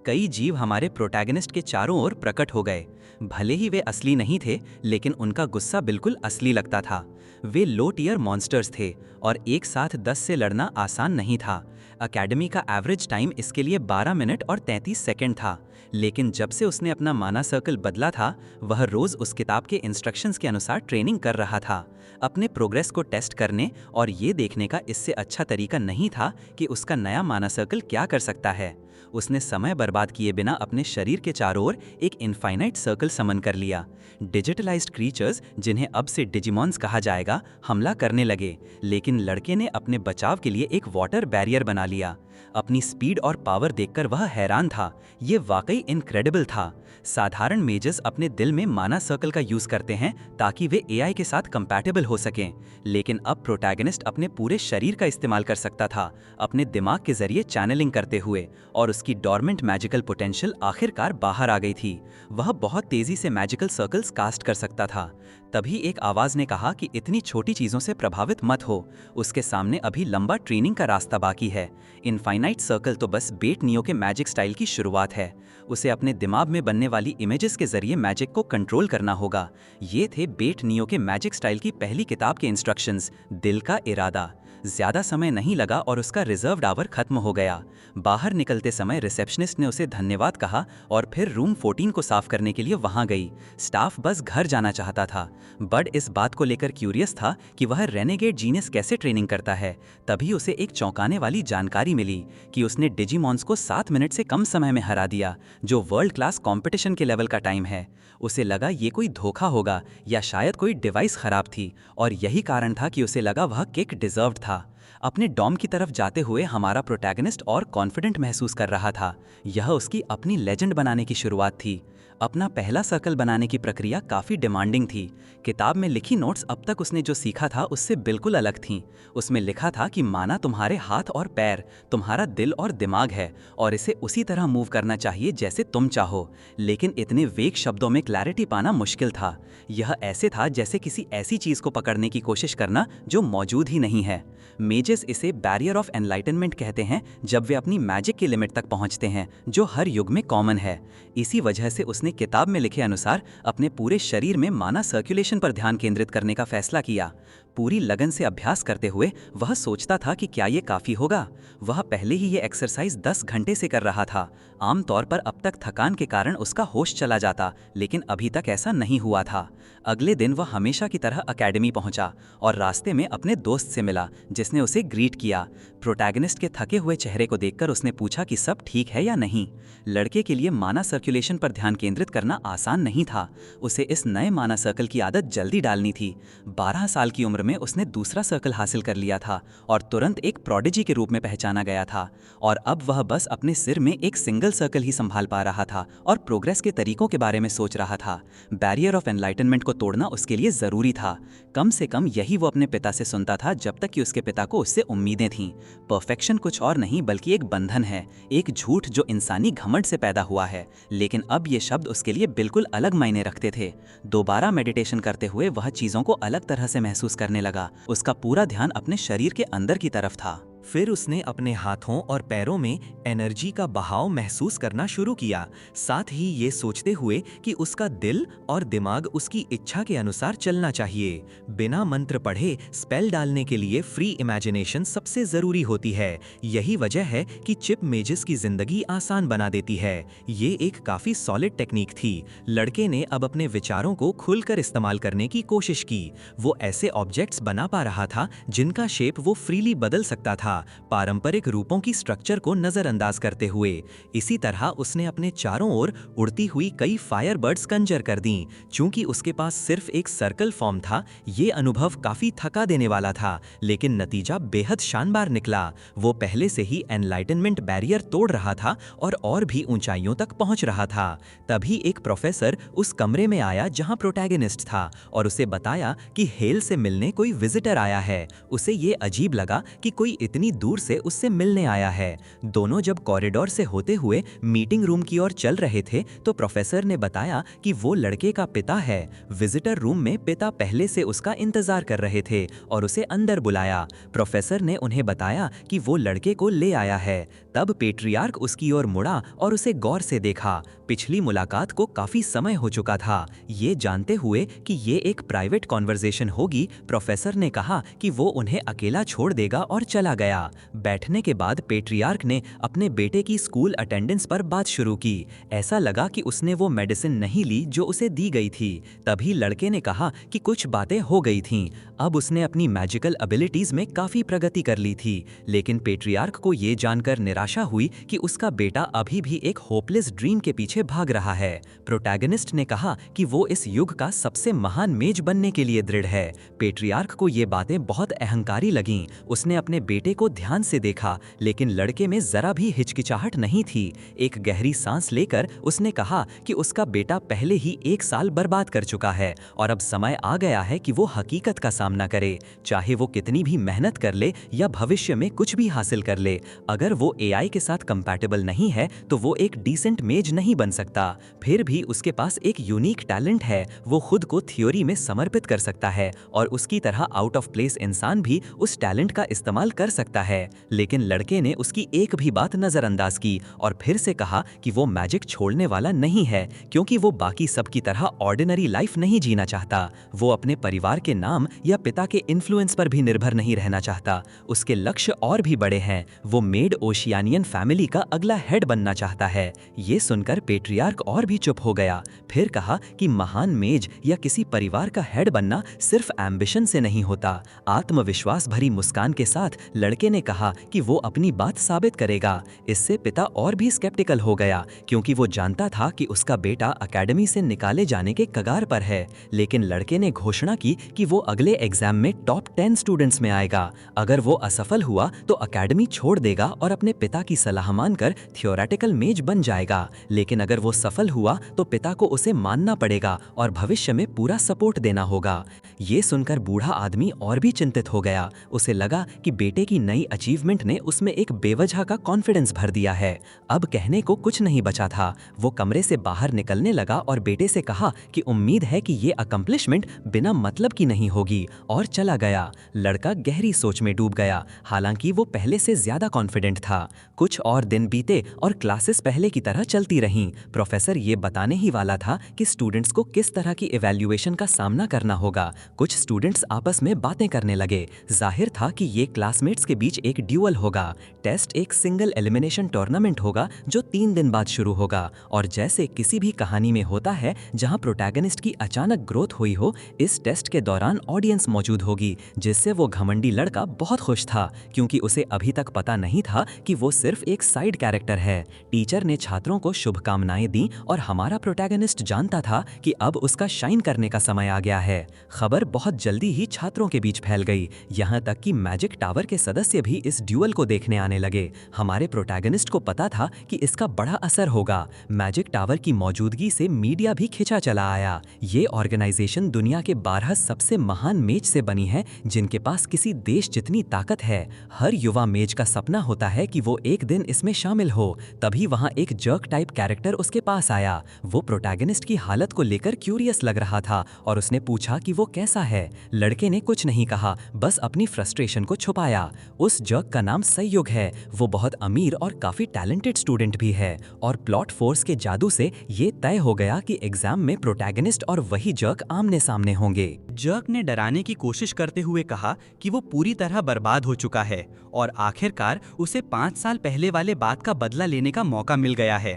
कई जीव हमारे प्रोटैगनिस्ट के चारों ओर प्रकट हो गए। भले ही वे असली नहीं थे, लेकिन उनका गुस्सा बिल्कुल असली लगता था। वे लो टियर मॉन्स्टर्स थे और एक साथ 10 से लड़ना आसान नहीं था। एकेडमी का एवरेज टाइम इसके लिए 12 मिनट और 33 सेकंड था। लेकिन जब से उसने अपना माना सर्कल बदला था, वह रोज उस किताब के इंस्ट्रक्शंस के अनुसार ट्रेनिंग कर रहा था। अपने प्रोग्रेस को टेस्ट करने और ये देखने का इससे अच्छा तरीका नहीं था कि उसका नया माना सर्कल क्या कर सकता है। उसने समय बर्बाद किए बिना अपने शरीर के चारों ओर एक इनफाइनाइट सर्कल समन कर लिया। डिजिटलाइज्ड क्रीचर्स, जिन्हें अब से डिजिमॉन्स कहा जाएगा, हमला करने लगे, लेकिन लड़के ने अपने बचाव के लिए एक वाटर बैरियर बना लिया। अपनी स्पीड और पावर देखकर वह हैरान था। ये वाकई इनक्रेडिबल था। साधारण मेजर्स अपने दिल में माना सर्कल का यूज करते हैं ताकि वे एआई के साथ कंपैटिबल हो सकें, लेकिन अब प्रोटैगनिस्ट अपने पूरे शरीर का इस्तेमाल कर सकता था, अपने दिमाग के जरिए चैनलिंग करते हुए, और उसकी डॉर्मेंट मैजिकल पोटेंशियल आखिरकार बाहर आ गई थी। वह बहुत तेजी से मैजिकल सर्कल्स कास्ट कर सकता था। तभी एक आवाज ने कहा कि इतनी छोटी चीजों से प्रभावित मत हो, उसके सामने अभी लंबा ट्रेनिंग का रास्ता बाकी है। इनफाइनाइट सर्कल तो बस बेट नियो के मैजिक स्टाइल की शुरुआत है। उसे अपने दिमाग में बनने वाली इमेजेस के जरिए मैजिक को कंट्रोल करना होगा। ये थे बेट नियो के मैजिक स्टाइल की पहली किताब के इंस्ट्रक्शंस, दिल का इरादा। ज्यादा समय नहीं लगा और उसका रिजर्व्ड आवर खत्म हो गया। बाहर निकलते समय रिसेप्शनिस्ट ने उसे धन्यवाद कहा और फिर रूम 14 को साफ करने के लिए वहां गई। स्टाफ बस घर जाना चाहता था। बड इस बात को लेकर क्यूरियस था कि वह रेनेगेड जीनियस कैसे ट्रेनिंग करता है। तभी उसे एक चौंकाने वाली जानकारी मिली कि उसने डिजिमॉन्स को 7 मिनट से कम समय में हरा दिया, जो वर्ल्ड क्लास कंपटीशन के लेवल का टाइम है। उसे लगा ये कोई धोखा होगा या शायद कोई डिवाइस खराब थी, और यही कारण था कि उसे लगा वह किक डिजर्व्ड था। अपने डॉम की तरफ जाते हुए हमारा प्रोटैगनिस्ट और कॉन्फिडेंट महसूस कर रहा था। यह उसकी अपनी लेजेंड बनाने की शुरुआत थी। अपना पहला सर्कल बनाने की प्रक्रिया काफ़ी डिमांडिंग थी। किताब में लिखी नोट्स अब तक उसने जो सीखा था उससे बिल्कुल अलग थीं। उसमें लिखा था कि माना तुम्हारे हाथ और पैर, तुम्हारा दिल और दिमाग है, और इसे उसी तरह मूव करना चाहिए जैसे तुम चाहो। लेकिन इतने वेग शब्दों में क्लैरिटी पाना मुश्किल था। यह ऐसे था जैसे किसी ऐसी चीज़ को पकड़ने की कोशिश करना जो मौजूद ही नहीं है। मेजेस इसे बैरियर ऑफ एनलाइटनमेंट कहते हैं, जब वे अपनी मैजिक की लिमिट तक पहुंचते हैं, जो हर युग में कॉमन है। इसी वजह से उसने किताब में लिखे अनुसार अपने पूरे शरीर में माना सर्कुलेशन पर ध्यान केंद्रित करने का फैसला किया। पूरी लगन से अभ्यास करते हुए वह सोचता था कि क्या ये काफ़ी होगा। वह पहले ही ये एक्सरसाइज 10 घंटे से कर रहा था। आमतौर पर अब तक थकान के कारण उसका होश चला जाता, लेकिन अभी तक ऐसा नहीं हुआ था। अगले दिन वह हमेशा की तरह एकेडमी पहुंचा और रास्ते में अपने दोस्त से मिला, जिसने उसे ग्रीट किया। प्रोटैगनिस्ट के थके हुए चेहरे को देखकर उसने पूछा कि सब ठीक है या नहीं। लड़के के लिए माना सर्कुलेशन पर ध्यान केंद्रित करना आसान नहीं था। उसे इस नए माना सर्कल की आदत जल्दी डालनी थी। 12 साल की उम्र उम्र में उसने दूसरा सर्कल हासिल कर लिया था और तुरंत एक प्रोडिजी के रूप में पहचाना गया था। और अब वह बस अपने सिर में एक सिंगल सर्कल ही संभाल पा रहा था और प्रोग्रेस के तरीकों के बारे में सोच रहा था। बैरियर ऑफ एनलाइटनमेंट को तोड़ना उसके लिए ज़रूरी था। कम से कम यही वो अपने पिता से सुनता था जब तक कि उसके पिता को उससे उम्मीदें थीं। परफेक्शन कुछ और नहीं बल्कि एक बंधन है, एक झूठ जो इंसानी घमंड से पैदा हुआ है। लेकिन अब ये शब्द उसके लिए बिल्कुल अलग मायने रखते थे। दोबारा मेडिटेशन करते हुए वह चीज़ों को अलग तरह से महसूस करने लगा। उसका पूरा ध्यान अपने शरीर के अंदर की तरफ था। फिर उसने अपने हाथों और पैरों में एनर्जी का बहाव महसूस करना शुरू किया, साथ ही ये सोचते हुए कि उसका दिल और दिमाग उसकी इच्छा के अनुसार चलना चाहिए। बिना मंत्र पढ़े स्पेल डालने के लिए फ्री इमेजिनेशन सबसे ज़रूरी होती है। यही वजह है कि चिप मेजिस की ज़िंदगी आसान बना देती है। ये एक काफ़ी सॉलिड टेक्निक थी। लड़के ने अब अपने विचारों को खुलकर इस्तेमाल करने की कोशिश की। वो ऐसे ऑब्जेक्ट्स बना पा रहा था जिनका शेप वो फ्रीली बदल सकता था, पारंपरिक रूपों की स्ट्रक्चर को नजरअंदाज करते हुए। इसी तरह उसने अपने चारों ओर उड़ती हुई कई फायर बर्ड्स कंजर कर दी। चूंकि उसके पास सिर्फ एक सर्कल फॉर्म था, ये अनुभव काफी थका देने वाला था, लेकिन नतीजा बेहद शानदार निकला। वो पहले से ही एनलाइटनमेंट बैरियर तोड़ रहा था और भी ऊंचाइयों तक पहुंच रहा था। तभी एक प्रोफेसर उस कमरे में आया जहां प्रोटैगनिस्ट था और उसे बताया कि हेल से मिलने कोई विजिटर आया है। उसे ये अजीब लगा कि कोई इतनी दूर से उससे मिलने आया है। दोनों जब कॉरिडोर से होते हुए मीटिंग रूम की ओर चल रहे थे तो प्रोफेसर ने बताया कि वो लड़के का पिता है। विजिटर रूम में पिता पहले से उसका इंतजार कर रहे थे और उसे अंदर बुलाया। प्रोफेसर ने उन्हें बताया कि वो लड़के को ले आया है। तब पेट्रियार्क उसकी ओर मुड़ा और उसे गौर से देखा। पिछली मुलाकात को काफी समय हो चुका था। ये जानते हुए कि ये एक प्राइवेट कॉन्वर्सेशन होगी, प्रोफेसर ने कहा कि वो उन्हें अकेला छोड़ देगा और चला गया। बैठने के बाद पेट्रियार्क ने अपने बेटे की स्कूल अटेंडेंस पर बात शुरू की। ऐसा लगा कि उसने वो मेडिसिन नहीं ली जो उसे दी गई थी। तभी लड़के ने कहा कि कुछ बातें हो गई थीं। अब उसने अपनी मैजिकल एबिलिटीज में काफी प्रगति कर ली थी। लेकिन पेट्रियार्क को ये जानकर निराशा हुई कि उसका बेटा अभी भी एक होपलेस ड्रीम के पीछे भाग रहा है। प्रोटैगनिस्ट ने कहा कि वो इस युग का सबसे महान मेज बनने के लिए दृढ़ है। पेट्रियार्क को ये बातें बहुत अहंकारी लगीं। उसने अपने बेटे को ध्यान से देखा, लेकिन लड़के में जरा भी हिचकिचाहट नहीं थी। एक गहरी सांस लेकर उसने कहा कि उसका बेटा पहले ही 1 साल बर्बाद कर चुका है और अब समय आ गया है कि वो हकीकत का सामना करे। चाहे वो कितनी भी मेहनत कर ले या भविष्य में कुछ भी हासिल कर ले, अगर वो एआई के साथ कंपैटिबल नहीं है तो वो एक डिसेंट मेज नहीं बन सकता। फिर भी उसके पास एक यूनिक टैलेंट है। वो खुद को थ्योरी में समर्पित कर सकता है और उसकी तरह आउट ऑफ प्लेस इंसान भी उस टैलेंट का इस्तेमाल कर सकता है। लेकिन लड़के ने उसकी एक भी बात नजरअंदाज की और फिर से कहा कि वो मैजिक छोड़ने वाला नहीं है, क्योंकि वो बाकी सब की तरह ऑर्डिनरी लाइफ नहीं जीना चाहता। वो अपने परिवार के नाम या पिता के इन्फ्लुएंस पर भी निर्भर नहीं रहना चाहता। उसके लक्ष्य और भी बड़े हैं। वो मेड ओशियानियन फैमिली का अगला हेड बनना चाहता है। ये सुनकर पेट्रियार्क और भी चुप हो गया। फिर कहा कि महान मेज या किसी परिवार का हेड बनना सिर्फ एम्बिशन से नहीं होता। आत्मविश्वास भरी मुस्कान के साथ लड़के ने कहा कि वो अपनी बात साबित करेगा। इससे पिता और भी स्केप्टिकल हो गया, क्योंकि वो जानता था कि उसका बेटा एकेडमी से निकाले जाने के कगार पर है। लेकिन लड़के ने घोषणा की कि वो अगले एग्जाम में टॉप 10 स्टूडेंट्स में आएगा। अगर वो असफल हुआ तो एकेडमी छोड़ देगा और अपने पिता की सलाह मानकर थियोरेटिकल मेज बन जाएगा। लेकिन अगर वो सफल हुआ तो पिता को उसे मानना पड़ेगा और भविष्य में पूरा सपोर्ट देना होगा। ये सुनकर बूढ़ा आदमी और भी चिंतित हो गया। उसे लगा कि बेटे की नई अचीवमेंट ने उसमें एक बेवजह का कॉन्फिडेंस भर दिया है। अब कहने को कुछ नहीं बचा था। वो कमरे से बाहर निकलने लगा और बेटे से कहा कि उम्मीद है कि ये अकम्प्लिशमेंट बिना मतलब की नहीं होगी, और चला गया। लड़का गहरी सोच में डूब गया, हालांकि वो पहले से ज्यादा कॉन्फिडेंट था। कुछ और दिन बीते और क्लासेस पहले की तरह चलती रहीं। प्रोफेसर ये बताने ही वाला था कि स्टूडेंट्स को किस तरह की इवैल्यूएशन का सामना करना होगा। कुछ स्टूडेंट्स आपस में बातें करने लगे। जाहिर था कि ये क्लासमेट्स के बीच एक ड्यूअल होगा। टेस्ट एक सिंगल एलिमिनेशन टूर्नामेंट होगा जो 3 दिन बाद शुरू होगा। और जैसे किसी भी कहानी में होता है जहां प्रोटैगनिस्ट की अचानक ग्रोथ हुई हो, इस टेस्ट के दौरान ऑडियंस मौजूद होगी, जिससे वो घमंडी लड़का बहुत खुश था क्योंकि उसे अभी तक पता नहीं था कि वो सिर्फ एक साइड कैरेक्टर है। टीचर ने छात्रों को शुभकामनाएं दी और हमारा प्रोटैगनिस्ट जानता था कि अब उसका शाइन करने का समय आ गया है। खबर बहुत जल्दी ही छात्रों के बीच फैल गई, यहाँ तक कि मैजिक टावर के सदस्य भी इस ड्यूअल को देखने आने लगे। हमारे प्रोटैगनिस्ट को पता था कि इसका बड़ा असर होगा। मैजिक टावर की मौजूदगी से मीडिया भी खिंचा चला आया। ये ऑर्गेनाइजेशन दुनिया के 12 सबसे महान मेज से बनी है जिनके पास किसी देश जितनी ताकत है। हर युवा मेज का सपना होता है कि वो एक दिन इसमें शामिल हो। तभी वहाँ एक जर्क टाइप कैरेक्टर उसके पास आया। वो प्रोटैगनिस्ट की हालत को लेकर क्यूरियस लग रहा था और उसने पूछा कि वो कैसा है। लड़के ने कुछ नहीं कहा, बस अपनी फ्रस्ट्रेशन को छुपाया। उस जर्क का नाम संयुग है। वो बहुत अमीर और काफी टैलेंटेड स्टूडेंट भी है और प्लॉट फोर्स के जादू से ये तय हो गया कि एग्जाम में प्रोटैगनिस्ट और वही जर्क आमने सामने होंगे। जर्क ने डराने की कोशिश करते हुए कहा कि वो पूरी तरह बर्बाद हो चुका है और आखिरकार उसे 5 साल पहले वाले बात का बदला लेने का मौका मिल गया है।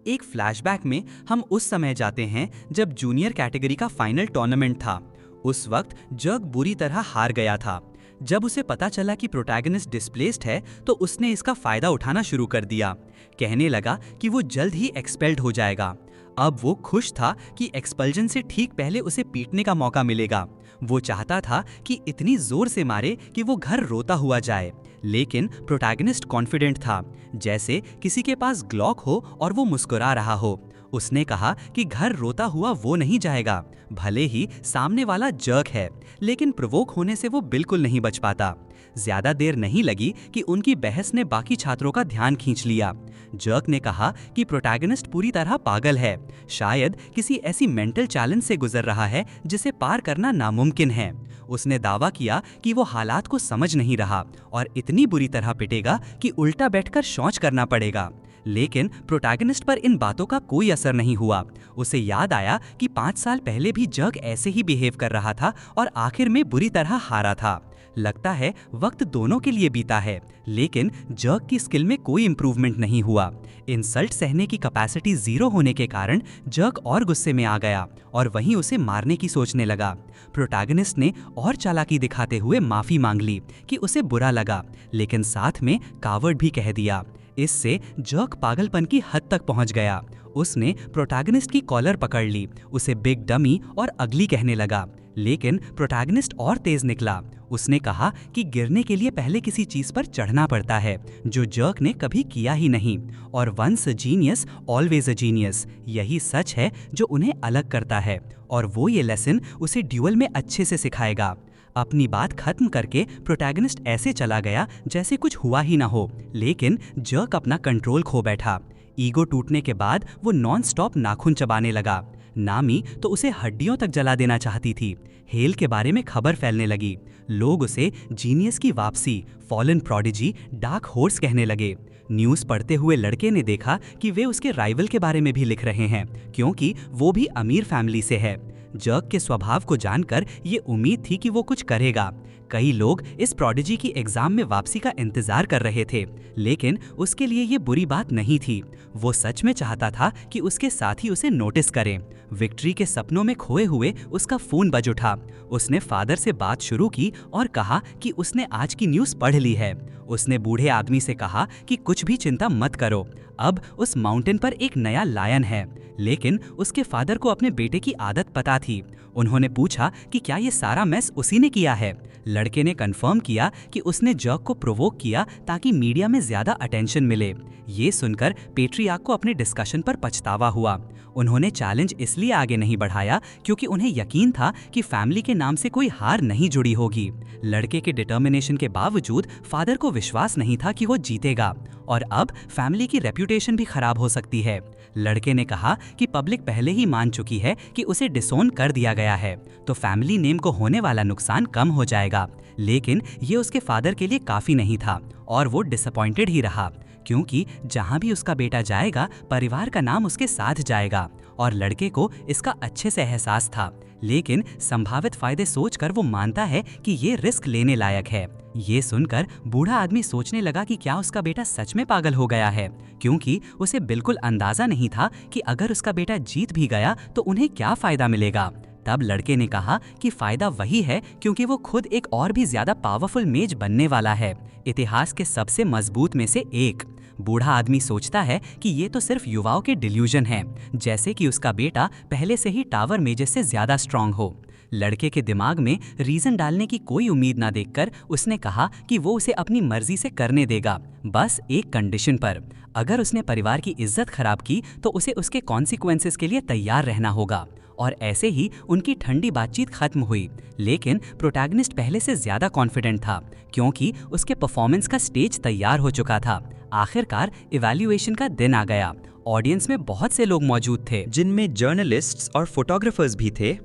एक फ्लैशबैक में हम उस समय जाते हैं जब जूनियर कैटेगरी का फाइनल टूर्नामेंट था। उस वक्त जर्क बुरी तरह हार गया था। जब उसे पता चला कि प्रोटैगनिस्ट डिस्प्लेस्ड है तो उसने इसका फायदा उठाना शुरू कर दिया। कहने लगा कि वो जल्द ही एक्सपेल्ड हो जाएगा। अब वो खुश था कि एक्सपल्जन से ठीक पहले उसे पीटने का मौका मिलेगा। वो चाहता था कि इतनी जोर से मारे कि वो घर रोता हुआ जाए। लेकिन प्रोटैगनिस्ट कॉन्फिडेंट था, जैसे किसी के पास ग्लॉक हो और वो मुस्कुरा रहा हो। उसने कहा कि घर रोता हुआ वो नहीं जाएगा, भले ही सामने वाला जर्क है, लेकिन प्रोवोक होने से वो बिल्कुल नहीं बच पाता। ज्यादा देर नहीं लगी कि उनकी बहस ने बाकी छात्रों का ध्यान खींच लिया। जर्क ने कहा कि प्रोटैगनिस्ट पूरी तरह पागल है, शायद किसी ऐसी मेंटल चैलेंज से गुजर रहा है जिसे पार करना नामुमकिन है। उसने दावा किया कि वो हालात को समझ नहीं रहा और इतनी बुरी तरह पिटेगा कि उल्टा बैठकर शौच करना पड़ेगा। लेकिन प्रोटैगनिस्ट पर इन बातों का कोई असर नहीं हुआ। उसे याद आया कि 5 साल पहले भी जर्क ऐसे ही बिहेव कर रहा था और आखिर में बुरी तरह हारा था। लगता है वक्त दोनों के लिए बीता है, लेकिन जर्क की स्किल में कोई इंप्रूवमेंट नहीं हुआ। इंसल्ट सहने की कैपेसिटी 0 होने के कारण जर्क और गुस्से में आ गया और वहीं उसे मारने की सोचने लगा। प्रोटैगनिस्ट ने और चालाकी दिखाते हुए माफी मांग ली कि उसे बुरा लगा, लेकिन साथ में कावर्ड भी कह दिया। इससे जर्क पागलपन की हद तक पहुंच गया। उसने प्रोटैगनिस्ट की कॉलर पकड़ ली, उसे बिग डमी और अगली कहने लगा। लेकिन प्रोटैगनिस्ट और तेज निकला। उसने कहा कि गिरने के लिए पहले किसी चीज पर चढ़ना पड़ता है, जो जर्क ने कभी किया ही नहीं। और once a genius always a genius, यही सच है जो उन्हें अलग करता है और वो ये लेसन उसे ड्यूअल में अच्छे से सिखाएगा। अपनी बात खत्म करके प्रोटैगनिस्ट ऐसे चला गया जैसे कुछ हुआ ही ना हो, लेकिन जर्क अपना कंट्रोल खो बैठा। ईगो टूटने के बाद वो नॉन स्टॉप नाखून चबाने लगा। नामी तो उसे हड्डियों तक जला देना चाहती थी। हेल के बारे में खबर फैलने लगी। लोग उसे जीनियस की वापसी, फॉलन प्रोडिजी, डार्क हॉर्स कहने लगे। न्यूज़ पढ़ते हुए लड़के ने देखा कि वे उसके राइवल के बारे में भी लिख रहे हैं, क्योंकि वो भी अमीर फैमिली से है। जर्क के स्वभाव को जानकर ये उम्मीद थी कि वो कुछ करेगा। कई लोग इस प्रोडिजी की एग्जाम में वापसी का इंतजार कर रहे थे, लेकिन उसके लिए ये बुरी बात नहीं थी। वो सच में चाहता था कि उसके साथी उसे नोटिस करें। विक्ट्री के सपनों में खोए हुए उसका फोन बज उठा। उसने फादर से बात शुरू की और कहा कि उसने आज की न्यूज़ पढ़ ली है। उसने बूढ़े आदमी से कहा कि कुछ भी चिंता मत करो, अब उस माउंटेन पर एक नया लायन है। लेकिन उसके फादर को अपने बेटे की आदत पता थी। उन्होंने पूछा कि क्या ये सारा मैस उसी ने किया है। लड़के ने कंफर्म किया कि उसने जर्क को प्रोवोक किया ताकि मीडिया में ज्यादा अटेंशन मिले। ये सुनकर पेट्रियार्क को अपने डिस्कशन पर पछतावा हुआ। उन्होंने चैलेंज इसलिए आगे नहीं बढ़ाया क्योंकि उन्हें यकीन था कि फैमिली के नाम से कोई हार नहीं जुड़ी होगी। लड़के के डिटर्मिनेशन के बावजूद फादर को विश्वास नहीं था कि वो जीतेगा, और अब फैमिली की रेप्यूटेशन भी खराब हो सकती है। लड़के ने कहा कि पब्लिक पहले ही मान चुकी है कि उसे डिसोन कर दिया गया है, तो फैमिली नेम को होने वाला नुकसान कम हो जाएगा। लेकिन ये उसके फादर के लिए काफी नहीं था और वो डिसअपॉइंटेड ही रहा, क्योंकि जहां भी उसका बेटा जाएगा परिवार का नाम उसके साथ जाएगा, और लड़के को इसका अच्छे से एहसास था। लेकिन संभावित फायदे सोचकर वो मानता है कि ये रिस्क लेने लायक है। ये सुनकर बूढ़ा आदमी सोचने लगा कि क्या उसका बेटा सच में पागल हो गया है, क्योंकि उसे बिल्कुल अंदाजा नहीं था कि अगर उसका बेटा जीत भी गया तो उन्हें क्या फायदा मिलेगा। तब लड़के ने कहा कि फायदा वही है क्योंकि वो खुद एक और भी ज्यादा पावरफुल मेज बनने वाला है, इतिहास के सबसे मजबूत में से एक। बूढ़ा आदमी सोचता है कि ये तो सिर्फ युवाओं के डिल्यूजन है, जैसे कि उसका बेटा पहले से ही टावर मेजेस से ज्यादा स्ट्रांग हो। लड़के के दिमाग में रीजन डालने की कोई उम्मीद ना देखकर उसने कहा कि वो उसे अपनी मर्जी से करने देगा, बस एक कंडीशन पर। अगर उसने परिवार की इज्जत खराब की तो उसे उसके कॉन्सिक्वेंसेस के लिए तैयार रहना होगा। और ऐसे ही उनकी ठंडी बातचीत खत्म हुई। लेकिन प्रोटैगनिस्ट पहले से ज्यादा कॉन्फिडेंट था क्योंकि उसके परफॉर्मेंस का स्टेज तैयार हो चुका था। आखिरकार इवैल्यूएशन का दिन आ गया। ऑडियंस में बहुत से लोग मौजूद थे, जिनमें जर्नलिस्ट्स और फोटोग्राफर्स भी थे।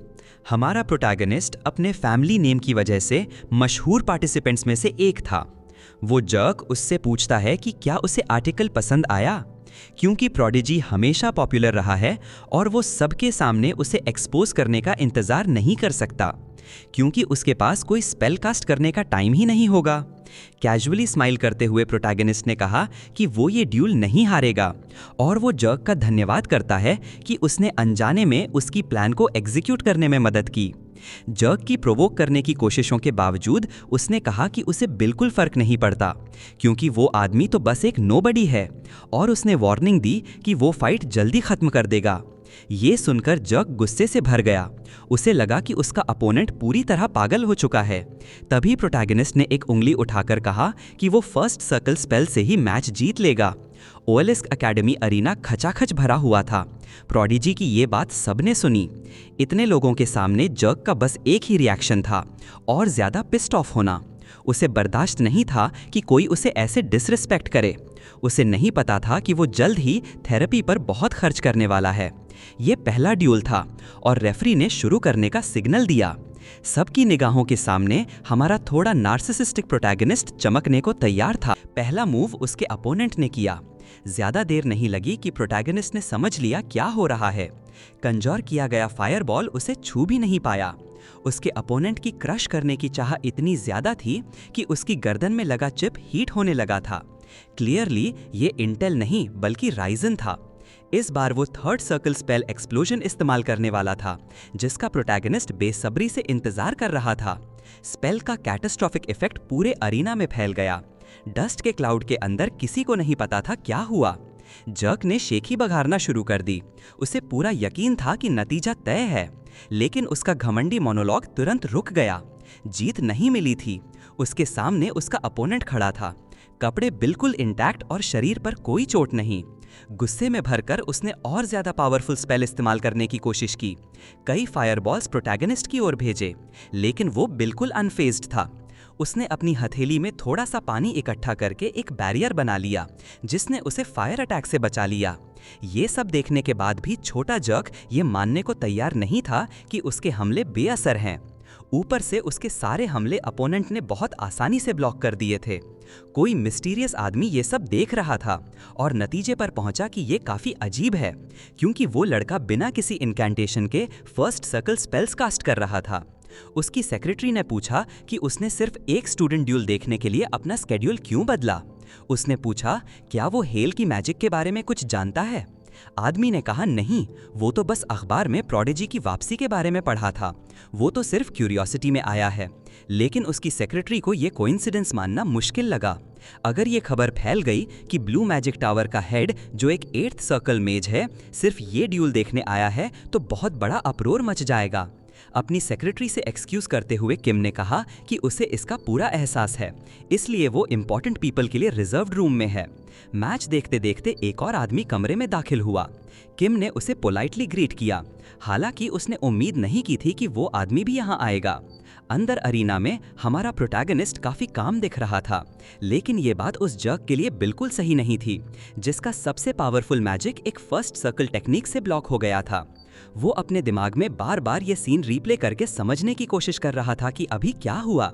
हमारा प्रोटैगनिस्ट अपने फैमिली नेम की वजह से मशहूर पार्टिसिपेंट्स में से एक था। वो जर्क उससे पूछता है कि क्या उसे आर्टिकल पसंद आया, क्योंकि प्रोडिजी हमेशा पॉपुलर रहा है और वो सबके सामने उसे एक्सपोज करने का इंतजार नहीं कर सकता, क्योंकि उसके पास कोई स्पेल कास्ट करने का टाइम ही नहीं होगा। कैजुअली स्माइल करते हुए प्रोटैगनिस्ट ने कहा कि वो ये ड्यूल नहीं हारेगा, और वो जर्क का धन्यवाद करता है कि उसने अनजाने में उसकी प्लान को एग्जीक्यूट करने में मदद की। जर्क की प्रोवोक करने की कोशिशों के बावजूद उसने कहा कि उसे बिल्कुल फर्क नहीं पड़ता, क्योंकि वो आदमी तो बस एक नोबडी है, और उसने वार्निंग दी कि वो फाइट जल्दी खत्म कर देगा। ये सुनकर जर्क गुस्से से भर गया। उसे लगा कि उसका अपोनेंट पूरी तरह पागल हो चुका है। तभी प्रोटैगनिस्ट ने एक उंगली उठाकर कहा कि वो फर्स्ट सर्कल स्पेल से ही मैच जीत लेगा। ओएलएस एकेडमी अरीना खचाखच भरा हुआ था। प्रोडिजी की ये बात सबने सुनी। इतने लोगों के सामने जर्क का बस एक ही रिएक्शन था, और ज्यादा पिस्ड ऑफ होना। उसे बर्दाश्त नहीं था कि कोई उसे ऐसे डिसरिस्पेक्ट करे। उसे नहीं पता था कि वो जल्द ही थेरेपी पर बहुत खर्च करने वाला है। ये पहला ड्यूल था और रेफरी ने शुरू करने का सिग्नल दिया। सबकी निगाहों के सामने हमारा थोड़ा नार्सिसिस्टिक प्रोटैगनिस्ट चमकने को तैयार था। पहला मूव उसके अपोनेंट ने किया। ज्यादा देर नहीं लगी कि प्रोटैगनिस्ट ने समझ लिया क्या हो रहा है। कंजोर किया गया फायरबॉल उसे छू भी नहीं पाया। उसके अपोनेंट की क्रश करने की चाह इतनी ज्यादा थी कि उसकी गर्दन में लगा चिप हीट होने लगा था। क्लियरली ये इंटेल नहीं बल्कि राइजन था। इस बार वो थर्ड सर्कल स्पेल एक्सप्लोजन इस्तेमाल करने वाला था, जिसका प्रोटैगनिस्ट बेसब्री से इंतजार कर रहा था। स्पेल का कैटास्ट्रॉफिक इफेक्ट पूरे अरीना में फैल गया। डस्ट के क्लाउड के अंदर किसी को नहीं पता था क्या हुआ। जर्क ने शेखी बघारना शुरू कर दी। उसे पूरा यकीन था कि नतीजा तय है, लेकिन उसका घमंडी मोनोलॉग तुरंत रुक गया। जीत नहीं मिली थी। उसके सामने उसका अपोनेंट खड़ा था, कपड़े बिल्कुल इंटैक्ट और शरीर पर कोई चोट नहीं। गुस्से में भरकर उसने और ज्यादा पावरफुल स्पेल इस्तेमाल करने की कोशिश की। कई फायरबॉल्स प्रोटैगनिस्ट की ओर भेजे, लेकिन वो बिल्कुल अनफेज्ड था। उसने अपनी हथेली में थोड़ा सा पानी इकट्ठा करके एक बैरियर बना लिया, जिसने उसे फायर अटैक से बचा लिया। ये सब देखने के बाद भी छोटा जर्क ये मानने को तैयार नहीं था कि उसके हमले बेअसर हैं। ऊपर से उसके सारे हमले अपोनेंट ने बहुत आसानी से ब्लॉक कर दिए थे। कोई मिस्टीरियस आदमी ये सब देख रहा था और नतीजे पर पहुंचा कि ये काफी अजीब है, क्योंकि वो लड़का बिना किसी इनकैंटेशन के फर्स्ट सर्कल स्पेल्स कास्ट कर रहा था। उसकी सेक्रेटरी ने पूछा कि उसने सिर्फ एक स्टूडेंट ड्यूल देखने के लिए अपना स्केड्यूल क्यों बदला। उसने पूछा, क्या वो हेल की मैजिक के बारे में कुछ जानता है? आदमी ने कहा, नहीं, वो तो बस अखबार में प्रोडिजी की वापसी के बारे में पढ़ा था। वो तो सिर्फ क्यूरियोसिटी में आया है। लेकिन उसकी सेक्रेटरी को ये कोइंसिडेंस मानना मुश्किल लगा। अगर ये खबर फैल गई कि ब्लू मैजिक टावर का हेड, जो एक 8th सर्कल मेज है, सिर्फ ये ड्यूल देखने आया है, तो बहुत बड़ा अपरोर मच जाएगा। अपनी सेक्रेटरी से एक्सक्यूज करते हुए किम ने कहा कि उसे इसका पूरा एहसास है, इसलिए वो इम्पोर्टेंट पीपल के लिए रिजर्व्ड रूम में है। मैच देखते देखते एक और आदमी कमरे में दाखिल हुआ। किम ने उसे पोलाइटली ग्रीट किया, हालांकि उसने उम्मीद नहीं की थी कि वो आदमी भी यहाँ आएगा। अंदर अरीना में हमारा प्रोटैगनिस्ट काफी काम दिख रहा था, लेकिन ये बात उस जर्क के लिए बिल्कुल सही नहीं थी, जिसका सबसे पावरफुल मैजिक एक फर्स्ट सर्कल टेक्निक से ब्लॉक हो गया था। वो अपने दिमाग में बार बार ये सीन रिप्ले करके समझने की कोशिश कर रहा था कि अभी क्या हुआ।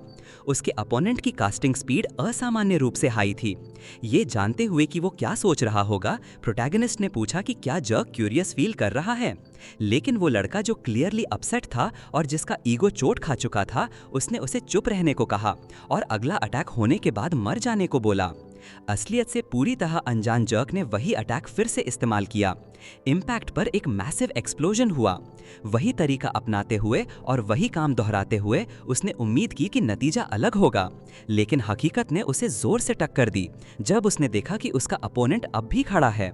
उसके अपोनेंट की कास्टिंग स्पीड असामान्य रूप से हाई थी। ये जानते हुए कि वो क्या सोच रहा होगा, प्रोटैगनिस्ट ने पूछा कि क्या जर्क क्यूरियस फील कर रहा है। लेकिन वो लड़का जो क्लियरली अपसेट था और जिसका ईगो चोट खा चुका था, उसने उसे चुप रहने को कहा और अगला अटैक होने के बाद मर जाने को बोला। असलियत से पूरी तरह अनजान जर्क ने वही अटैक फिर से इस्तेमाल किया। इम्पैक्ट पर एक मैसिव एक्सप्लोजन हुआ। वही तरीका अपनाते हुए और वही काम दोहराते हुए उसने उम्मीद की कि नतीजा अलग होगा, लेकिन हकीकत ने उसे जोर से टक्कर दी जब उसने देखा कि उसका अपोनेंट अब भी खड़ा है।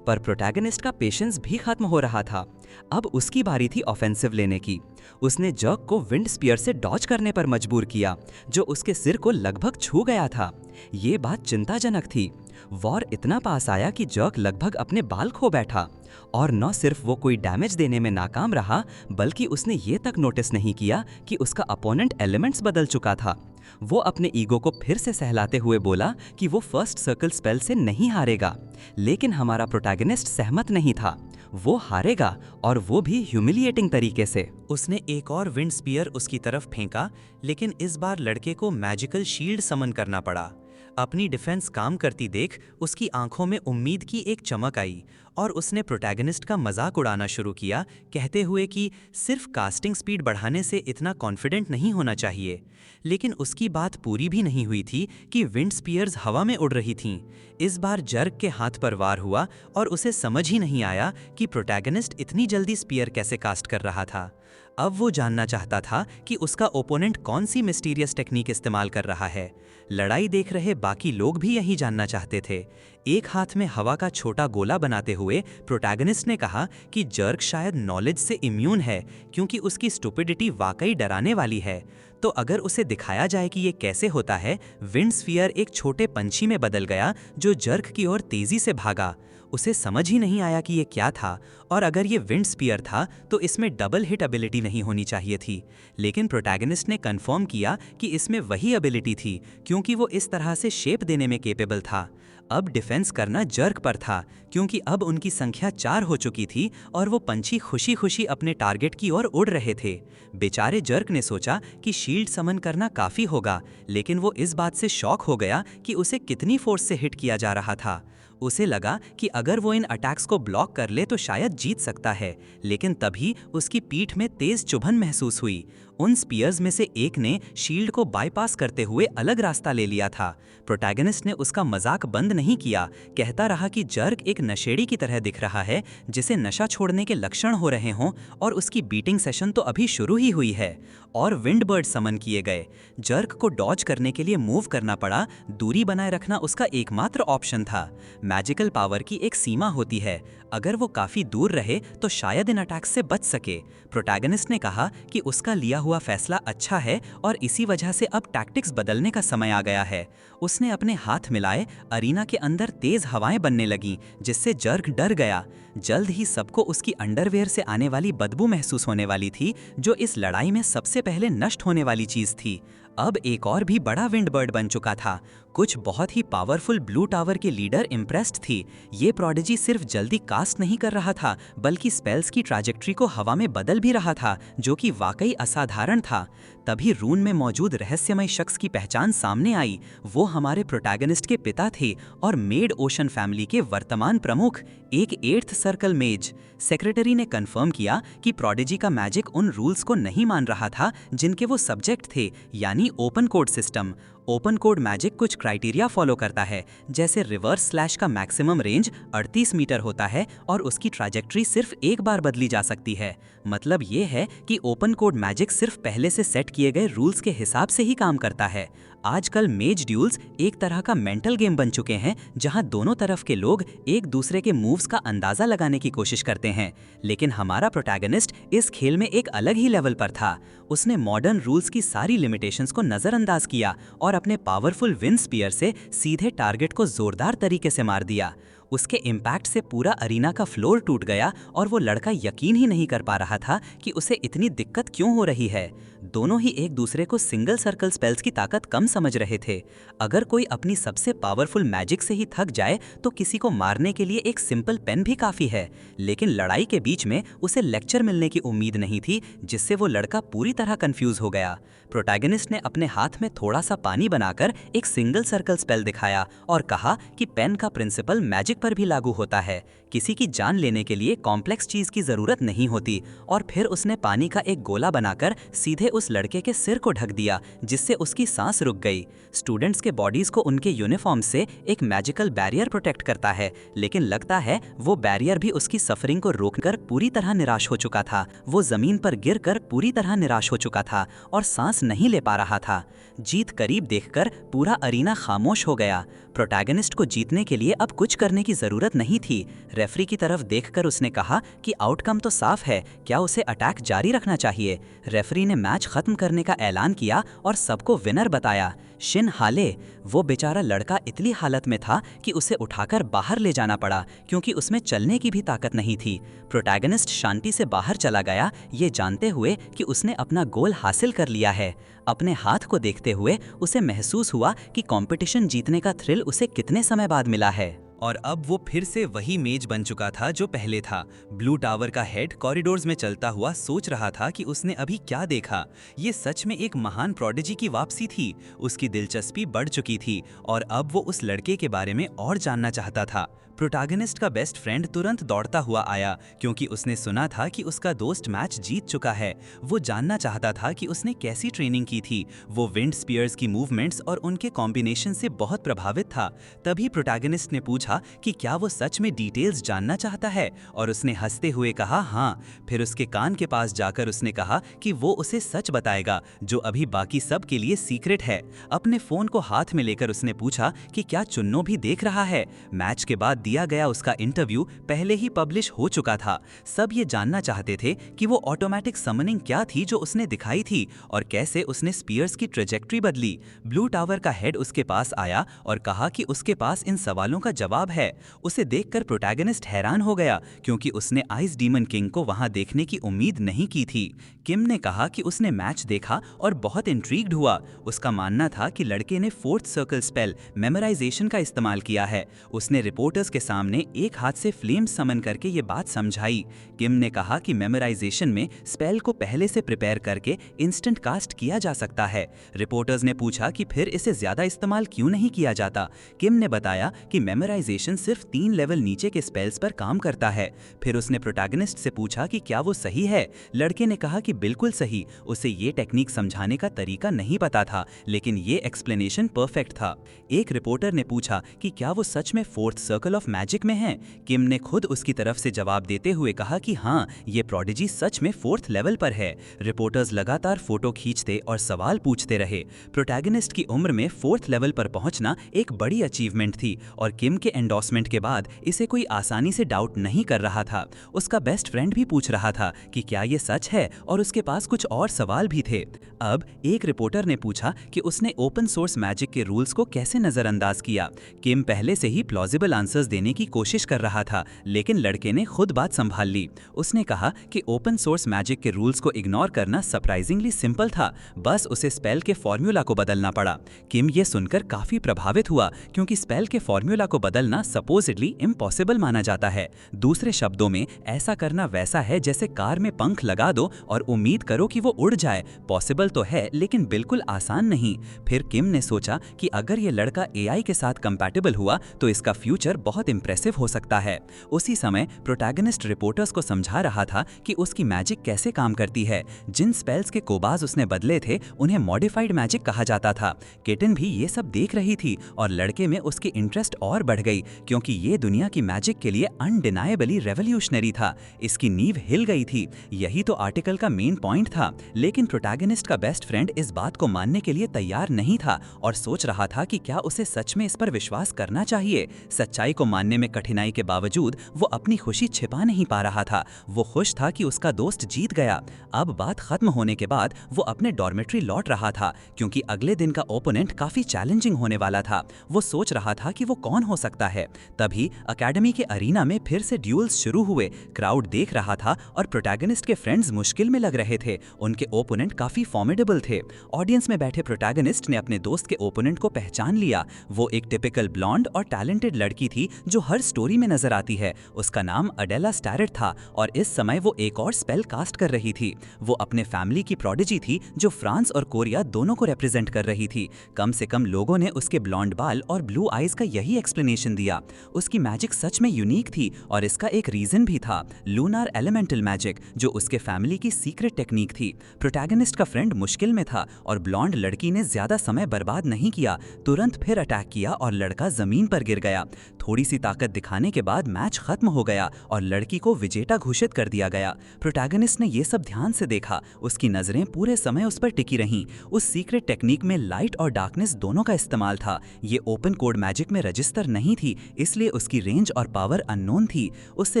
पर प्रोटैगनिस्ट का पेशेंस भी खत्म हो रहा था। अब उसकी बारी थी ऑफेंसिव लेने की। उसने जर्क को विंड स्पीयर से डॉज करने पर मजबूर किया, जो उसके सिर को लगभग छू गया था। ये बात चिंताजनक थी। वॉर इतना पास आया कि जर्क लगभग अपने बाल खो बैठा। और न सिर्फ वो कोई डैमेज देने में नाकाम रहा, बल्कि उसने ये तक नोटिस नहीं किया कि उसका अपोनेंट एलिमेंट्स बदल चुका था। वो अपने ईगो को फिर से सहलाते हुए बोला कि वो फर्स्ट सर्कल स्पेल से नहीं हारेगा। लेकिन हमारा प्रोटैगनिस्ट सहमत नहीं था। वो हारेगा, और वो भी ह्यूमिलिएटिंग तरीके से। उसने एक और विंड स्पीयर उसकी तरफ फेंका, लेकिन इस बार लड़के को मैजिकल शील्ड समन करना पड़ा। अपनी डिफेंस काम करती देख उसकी आंखों में उम्मीद की एक चमक आई और उसने प्रोटैगनिस्ट का मजाक उड़ाना शुरू किया, कहते हुए कि सिर्फ कास्टिंग स्पीड बढ़ाने से इतना कॉन्फिडेंट नहीं होना चाहिए। लेकिन उसकी बात पूरी भी नहीं हुई थी कि विंड स्पीयर्स हवा में उड़ रही थीं। इस बार जर्क के हाथ पर वार हुआ और उसे समझ ही नहीं आया कि प्रोटैगनिस्ट इतनी जल्दी स्पीयर कैसे कास्ट कर रहा था। अब वो जानना चाहता था कि उसका ओपोनेंट कौन सी मिस्टीरियस टेक्निक इस्तेमाल कर रहा है। लड़ाई देख रहे बाकी लोग भी यही जानना चाहते थे। एक हाथ में हवा का छोटा गोला बनाते हुए प्रोटैगनिस्ट ने कहा कि जर्क शायद नॉलेज से इम्यून है, क्योंकि उसकी स्टुपिडिटी वाकई डराने वाली है। तो अगर उसे दिखाया जाए कि ये कैसे होता है। विंड स्फीयर एक छोटे पंछी में बदल गया जो जर्क की ओर तेजी से भागा। उसे समझ ही नहीं आया कि ये क्या था, और अगर ये विंड स्पीयर था तो इसमें डबल हिट एबिलिटी नहीं होनी चाहिए थी। लेकिन प्रोटैगनिस्ट ने कंफर्म किया कि इसमें वही एबिलिटी थी, क्योंकि वो इस तरह से शेप देने में केपेबल था। अब डिफेंस करना जर्क पर था, क्योंकि अब उनकी संख्या 4 हो चुकी थी और वो पंछी खुशी खुशी अपने टारगेट की ओर उड़ रहे थे। बेचारे जर्क ने सोचा कि शील्ड समन करना काफ़ी होगा, लेकिन वो इस बात से शॉक हो गया कि उसे कितनी फोर्स से हिट किया जा रहा था। उसे लगा कि अगर वो इन अटैक्स को ब्लॉक कर ले तो शायद जीत सकता है, लेकिन तभी उसकी पीठ में तेज चुभन महसूस हुई। उन स्पीयर्स में से एक ने शील्ड को बाईपास करते हुए अलग रास्ता ले लिया था। प्रोटैगनिस्ट ने उसका मजाक बंद नहीं किया, कहता रहा कि जर्क एक नशेड़ी की तरह दिख रहा है जिसे नशा छोड़ने के लक्षण हो रहे हों, और उसकी बीटिंग सेशन तो अभी शुरू ही हुई है। और विंड बर्ड समन किए गए। जर्क को डॉज करने के लिए मूव करना पड़ा। दूरी बनाए रखना उसका एकमात्र ऑप्शन था। मैजिकल पावर की एक सीमा होती है, अगर वो काफी दूर रहे तो शायद इन अटैक्स से बच सके। प्रोटैगनिस्ट ने कहा कि उसका लिया हुआ फैसला अच्छा है और इसी वजह से अब टैक्टिक्स बदलने का समय आ गया है। उसने अपने हाथ मिलाए, अरीना के अंदर तेज हवाएं बनने लगीं, जिससे जर्क डर गया। जल्द ही सबको उसकी अंडरवेयर से आने वाली बदबू महसूस होने वाली थी, जो इस लड़ाई में सबसे पहले नष्ट होने वाली चीज थी। अब एक और भी बड़ा विंड बर्ड बन चुका था। कुछ बहुत ही पावरफुल ब्लू टावर के लीडर इम्प्रेस्ड थी। ये प्रोडिजी सिर्फ जल्दी कास्ट नहीं कर रहा था, बल्कि स्पेल्स की ट्रैजेक्टरी को हवा में बदल भी रहा था, जो कि वाकई असाधारण था। तभी रून में मौजूद रहस्यमय शख्स की पहचान सामने आई। वो हमारे प्रोटैगनिस्ट के पिता थे और मेड ओशन फैमिली के वर्तमान प्रमुख, एक 8th सर्कल मेज। सेक्रेटरी ने कंफर्म किया कि प्रोडिजी का मैजिक उन रूल्स को नहीं मान रहा था जिनके वो सब्जेक्ट थे, यानी open code system. Open code magic कुछ क्राइटेरिया फॉलो करता है, जैसे रिवर्स स्लैश का मैक्सिमम रेंज 38 मीटर होता है और उसकी ट्रैजेक्टरी सिर्फ एक बार बदली जा सकती है। मतलब ये है कि ओपन कोड मैजिक सिर्फ पहले से सेट किए गए रूल्स के हिसाब से ही काम करता है। आजकल मेज ड्यूल्स एक तरह का मेंटल गेम बन चुके हैं, जहां दोनों तरफ के लोग एक दूसरे के मूव्स का अंदाजा लगाने की कोशिश करते हैं। लेकिन हमारा प्रोटैगनिस्ट इस खेल में एक अलग ही लेवल पर था। उसने मॉडर्न रूल्स की सारी लिमिटेशंस को नज़रअंदाज किया और अपने पावरफुल विंड स्पीयर से सीधे टारगेट को जोरदार तरीके से मार दिया। उसके इम्पैक्ट से पूरा अरीना का फ्लोर टूट गया और वो लड़का यकीन ही नहीं कर पा रहा था कि उसे इतनी दिक्कत क्यों हो रही है। दोनों ही एक दूसरे को सिंगल सर्कल स्पेल्स की ताकत कम समझ रहे थे। अगर कोई अपनी सबसे पावरफुल मैजिक से ही थक जाए तो किसी को मारने के लिए एक सिंपल पेन भी काफी है, लेकिन लड़ाई के बीच में उसे लेक्चर मिलने की उम्मीद नहीं थी, जिससे वो लड़का पूरी तरह कंफ्यूज हो गया। प्रोटैगनिस्ट ने अपने हाथ में थोड़ा सा पानी बनाकर एक सिंगल सर्कल स्पेल दिखाया और कहा कि पेन का प्रिंसिपल मैजिक पर भी लागू होता है। किसी की जान लेने के लिए कॉम्प्लेक्स चीज की जरूरत नहीं होती। और फिर उसने पानी का एक गोला बनाकर सीधे उस लड़के के सिर को ढक दिया, जिससे उसकी सांस रुक गई। स्टूडेंट्स के बॉडीज को उनके यूनिफॉर्म से एक मैजिकल बैरियर प्रोटेक्ट करता है, लेकिन लगता है वो बैरियर भी उसकी सफरिंग को रोककर पूरी तरह निराश हो चुका था। वो जमीन पर गिरकर पूरी तरह निराश हो चुका था और सांस नहीं ले पा रहा था। जीत करीब देखकर पूरा अरीना खामोश हो गया। प्रोटैगनिस्ट को जीतने के लिए अब कुछ करने की जरूरत नहीं थी। रेफरी की तरफ देखकर उसने कहा कि आउटकम तो साफ है, क्या उसे अटैक जारी रखना चाहिए। रेफरी ने मैच खत्म करने का ऐलान किया और सबको विनर बताया, शिन हाले। वो बेचारा लड़का इतनी हालत में था कि उसे उठाकर बाहर ले जाना पड़ा, क्योंकि उसमें चलने की भी ताकत नहीं थी। प्रोटैगनिस्ट शांति से बाहर चला गया, ये जानते हुए कि उसने अपना गोल हासिल कर लिया है। अपने हाथ को देखते हुए उसे महसूस हुआ कि कंपटीशन जीतने का थ्रिल उसे कितने समय बाद मिला है। और अब वो फिर से वही मेज बन चुका था जो पहले था। ब्लू टावर का हेड कॉरिडोर्स में चलता हुआ सोच रहा था कि उसने अभी क्या देखा। ये सच में एक महान प्रोडिजी की वापसी थी। उसकी दिलचस्पी बढ़ चुकी थी और अब वो उस लड़के के बारे में और जानना चाहता था। प्रोटैगनिस्ट का बेस्ट फ्रेंड तुरंत दौड़ता हुआ आया, क्योंकि उसने सुना था कि उसका दोस्त मैच जीत चुका है। वो जानना चाहता था कि उसने कैसी ट्रेनिंग की थी। वो विंड स्पीयर्स की मूवमेंट्स और उनके कॉम्बिनेशन से बहुत प्रभावित था। तभी प्रोटैगनिस्ट ने पूछा कि क्या वो सच में डिटेल्स जानना चाहता है, और उसने हंसते हुए कहा हाँ। फिर उसके कान के पास जाकर उसने कहा कि वो उसे सच बताएगा, जो अभी बाकी सब के लिए सीक्रेट है। अपने फोन को हाथ में लेकर उसने पूछा कि क्या चुन्नो भी देख रहा है। मैच के बाद दिया गया उसका इंटरव्यू पहले ही पब्लिश हो चुका था। सब ये जानना चाहते थे कि वो ऑटोमेटिक समनिंग क्या थी जो उसने दिखाई थी, और कैसे उसने स्पीयर्स की ट्रेजेक्ट्री बदली। ब्लू टावर का हेड उसके पास आया और कहा कि उसके पास इन सवालों का जवाब है। उसे देखकर प्रोटैगनिस्ट हैरान हो गया, क्योंकि उसने आइस डीमन किंग को वहां देखने की उम्मीद नहीं की थी। किम ने कहा कि उसने मैच देखा और बहुत इंट्रीग्ड हुआ। उसका मानना था कि लड़के ने फोर्थ सर्कल स्पेल मेमोराइजेशन का इस्तेमाल किया है। उसने रिपोर्टर्स के सामने एक हाथ से फ्लेम समन करके ये बात समझाई। किम ने कहा कि मेमोराइजेशन में स्पेल को पहले से प्रिपेयर करके इंस्टेंट कास्ट किया जा सकता है। रिपोर्टर्स ने पूछा कि फिर इसे ज्यादा इस्तेमाल क्यों नहीं किया जाता। किम ने बताया कि मेमोराइजेशन सिर्फ 3 लेवल नीचे के स्पेल्स पर काम करता है। फिर उसने प्रोटैगनिस्ट से पूछा कि क्या वो सही है। लड़के ने कहा कि बिल्कुल सही। उसे ये टेक्निक समझाने का तरीका नहीं पता था, लेकिन ये एक्सप्लेनेशन परफेक्ट था। एक रिपोर्टर ने पूछा कि क्या वो सच में फोर्थ सर्कल ऑफ मैजिक में है। किम ने खुद उसकी तरफ से जवाब देते हुए कहा कि हाँ, ये प्रोडिजी सच में फोर्थ लेवल पर है। रिपोर्टर्स लगातार फोटो खींचते और सवाल पूछते रहे। प्रोटैगनिस्ट की उम्र में फोर्थ लेवल पर पहुंचना एक बड़ी अचीवमेंट थी, और किम के एंडोर्समेंट के बाद इसे कोई आसानी से डाउट नहीं कर रहा था। उसका बेस्ट फ्रेंड भी पूछ रहा था कि क्या ये सच है, और उसके पास कुछ और सवाल भी थे। अब एक रिपोर्टर ने पूछा कि उसने ओपन सोर्स मैजिक के रूल्स को कैसे नजरअंदाज किया। किम पहले से ही प्लॉजिबल आंसर्स देने की कोशिश कर रहा था, लेकिन लड़के ने खुद बात संभाल ली। उसने कहा कि ओपन सोर्स मैजिक के रूल्स को इग्नोर करना सरप्राइजिंगली सिंपल था, बस उसे स्पेल के फॉर्मूला को बदलना पड़ा। किम ये सुनकर काफी प्रभावित हुआ, क्योंकि स्पेल के फॉर्मूला को बदलना सपोजिटली इम्पॉसिबल माना जाता है। दूसरे शब्दों में, ऐसा करना वैसा है जैसे कार में पंख लगा दो और उम्मीद करो कि वो उड़ जाए। पॉसिबल तो है, लेकिन बिल्कुल आसान नहीं। फिर किम ने सोचा कि अगर ये लड़का एआई के साथ कंपैटिबल हुआ तो इसका फ्यूचर बहुत इंप्रेसिव हो सकता है। उसी समय प्रोटैगनिस्ट रिपोर्टर्स को समझा रहा था कि उसकी मैजिक कैसे काम करती है। जिन स्पेल्स के कोबाज उसने बदले थे उन्हें मॉडिफाइड मैजिक कहा जाता था। किटन भी ये सब देख रही थी, और लड़के में उसकी इंटरेस्ट और बढ़ गई, क्योंकि ये दुनिया की मैजिक के लिए अनडिनाएबली रेवोल्यूशनरी था। इसकी नींव हिल गई थी। यही तो आर्टिकल का मेन पॉइंट था। लेकिन प्रोटैगनिस्ट का बेस्ट फ्रेंड इस बात को मानने के लिए तैयार नहीं था, और सोच रहा था कि क्या उसे सच में इस पर विश्वास करना चाहिए। सच्चाई को मानने में कठिनाई के बावजूद वो अपनी खुशी छिपा नहीं पा रहा था। वो खुश था कि उसका दोस्त जीत गया। अब बात खत्म होने के बाद वो अपने डॉर्मेट्री लौट रहा था, क्योंकि अगले दिन का ओपोनेंट काफी चैलेंजिंग होने वाला था। वो सोच रहा था कि वो कौन हो सकता सकता है। तभी अकेडमी के अरीना में फिर से ड्यूल्स शुरू हुए। क्राउड देख रहा था और प्रोटैगनिस्ट के फ्रेंड्स मुश्किल में लग रहे थे। उनके ओपोनेंट काफी फॉर्मिडेबल थे। ऑडियंस में बैठे प्रोटैगनिस्ट ने अपने दोस्त के ओपोनेंट को पहचान लिया। वो एक टिपिकल ब्लॉन्ड और टैलेंटेड लड़की थी जो हर स्टोरी में नजर आती है। उसका नाम अडेला स्टैरेट था और इस समय वो एक और स्पेल कास्ट कर रही थी। वो अपने फैमिली की प्रोडिजी थी जो फ्रांस और कोरिया दोनों को रिप्रेजेंट कर रही थी। कम से कम लोगों ने उसके ब्लॉन्ड बाल और ब्लू आईज का यही एक्सप्लेनेशन दिया। उसकी मैजिक सच में यूनिक थी और इसका एक रीजन भी था, लूनार एलिमेंटल मैजिक, जो उसके फैमिली की सीक्रेट टेक्निक थी। प्रोटैगनिस्ट का फ्रेंड मुश्किल में था और ब्लॉन्ड लड़की ने ज्यादा समय बर्बाद नहीं किया, तुरंत फिर अटैक किया और लड़का जमीन पर गिर गया। थोड़ी सी ताकत दिखाने के बाद मैच खत्म हो गया और लड़की को विजेता घोषित कर दिया गया। प्रोटैगनिस्ट ने यह सब ध्यान से देखा। उसकी नजरें पूरे समय उस पर टिकी रहीं। उस सीक्रेट टेक्निक में लाइट और डार्कनेस दोनों का इस्तेमाल था। ये ओपन कोड मैजिक में रजिस्टर नहीं थी, इसलिए उसकी रेंज और पावर अननोन थी। उससे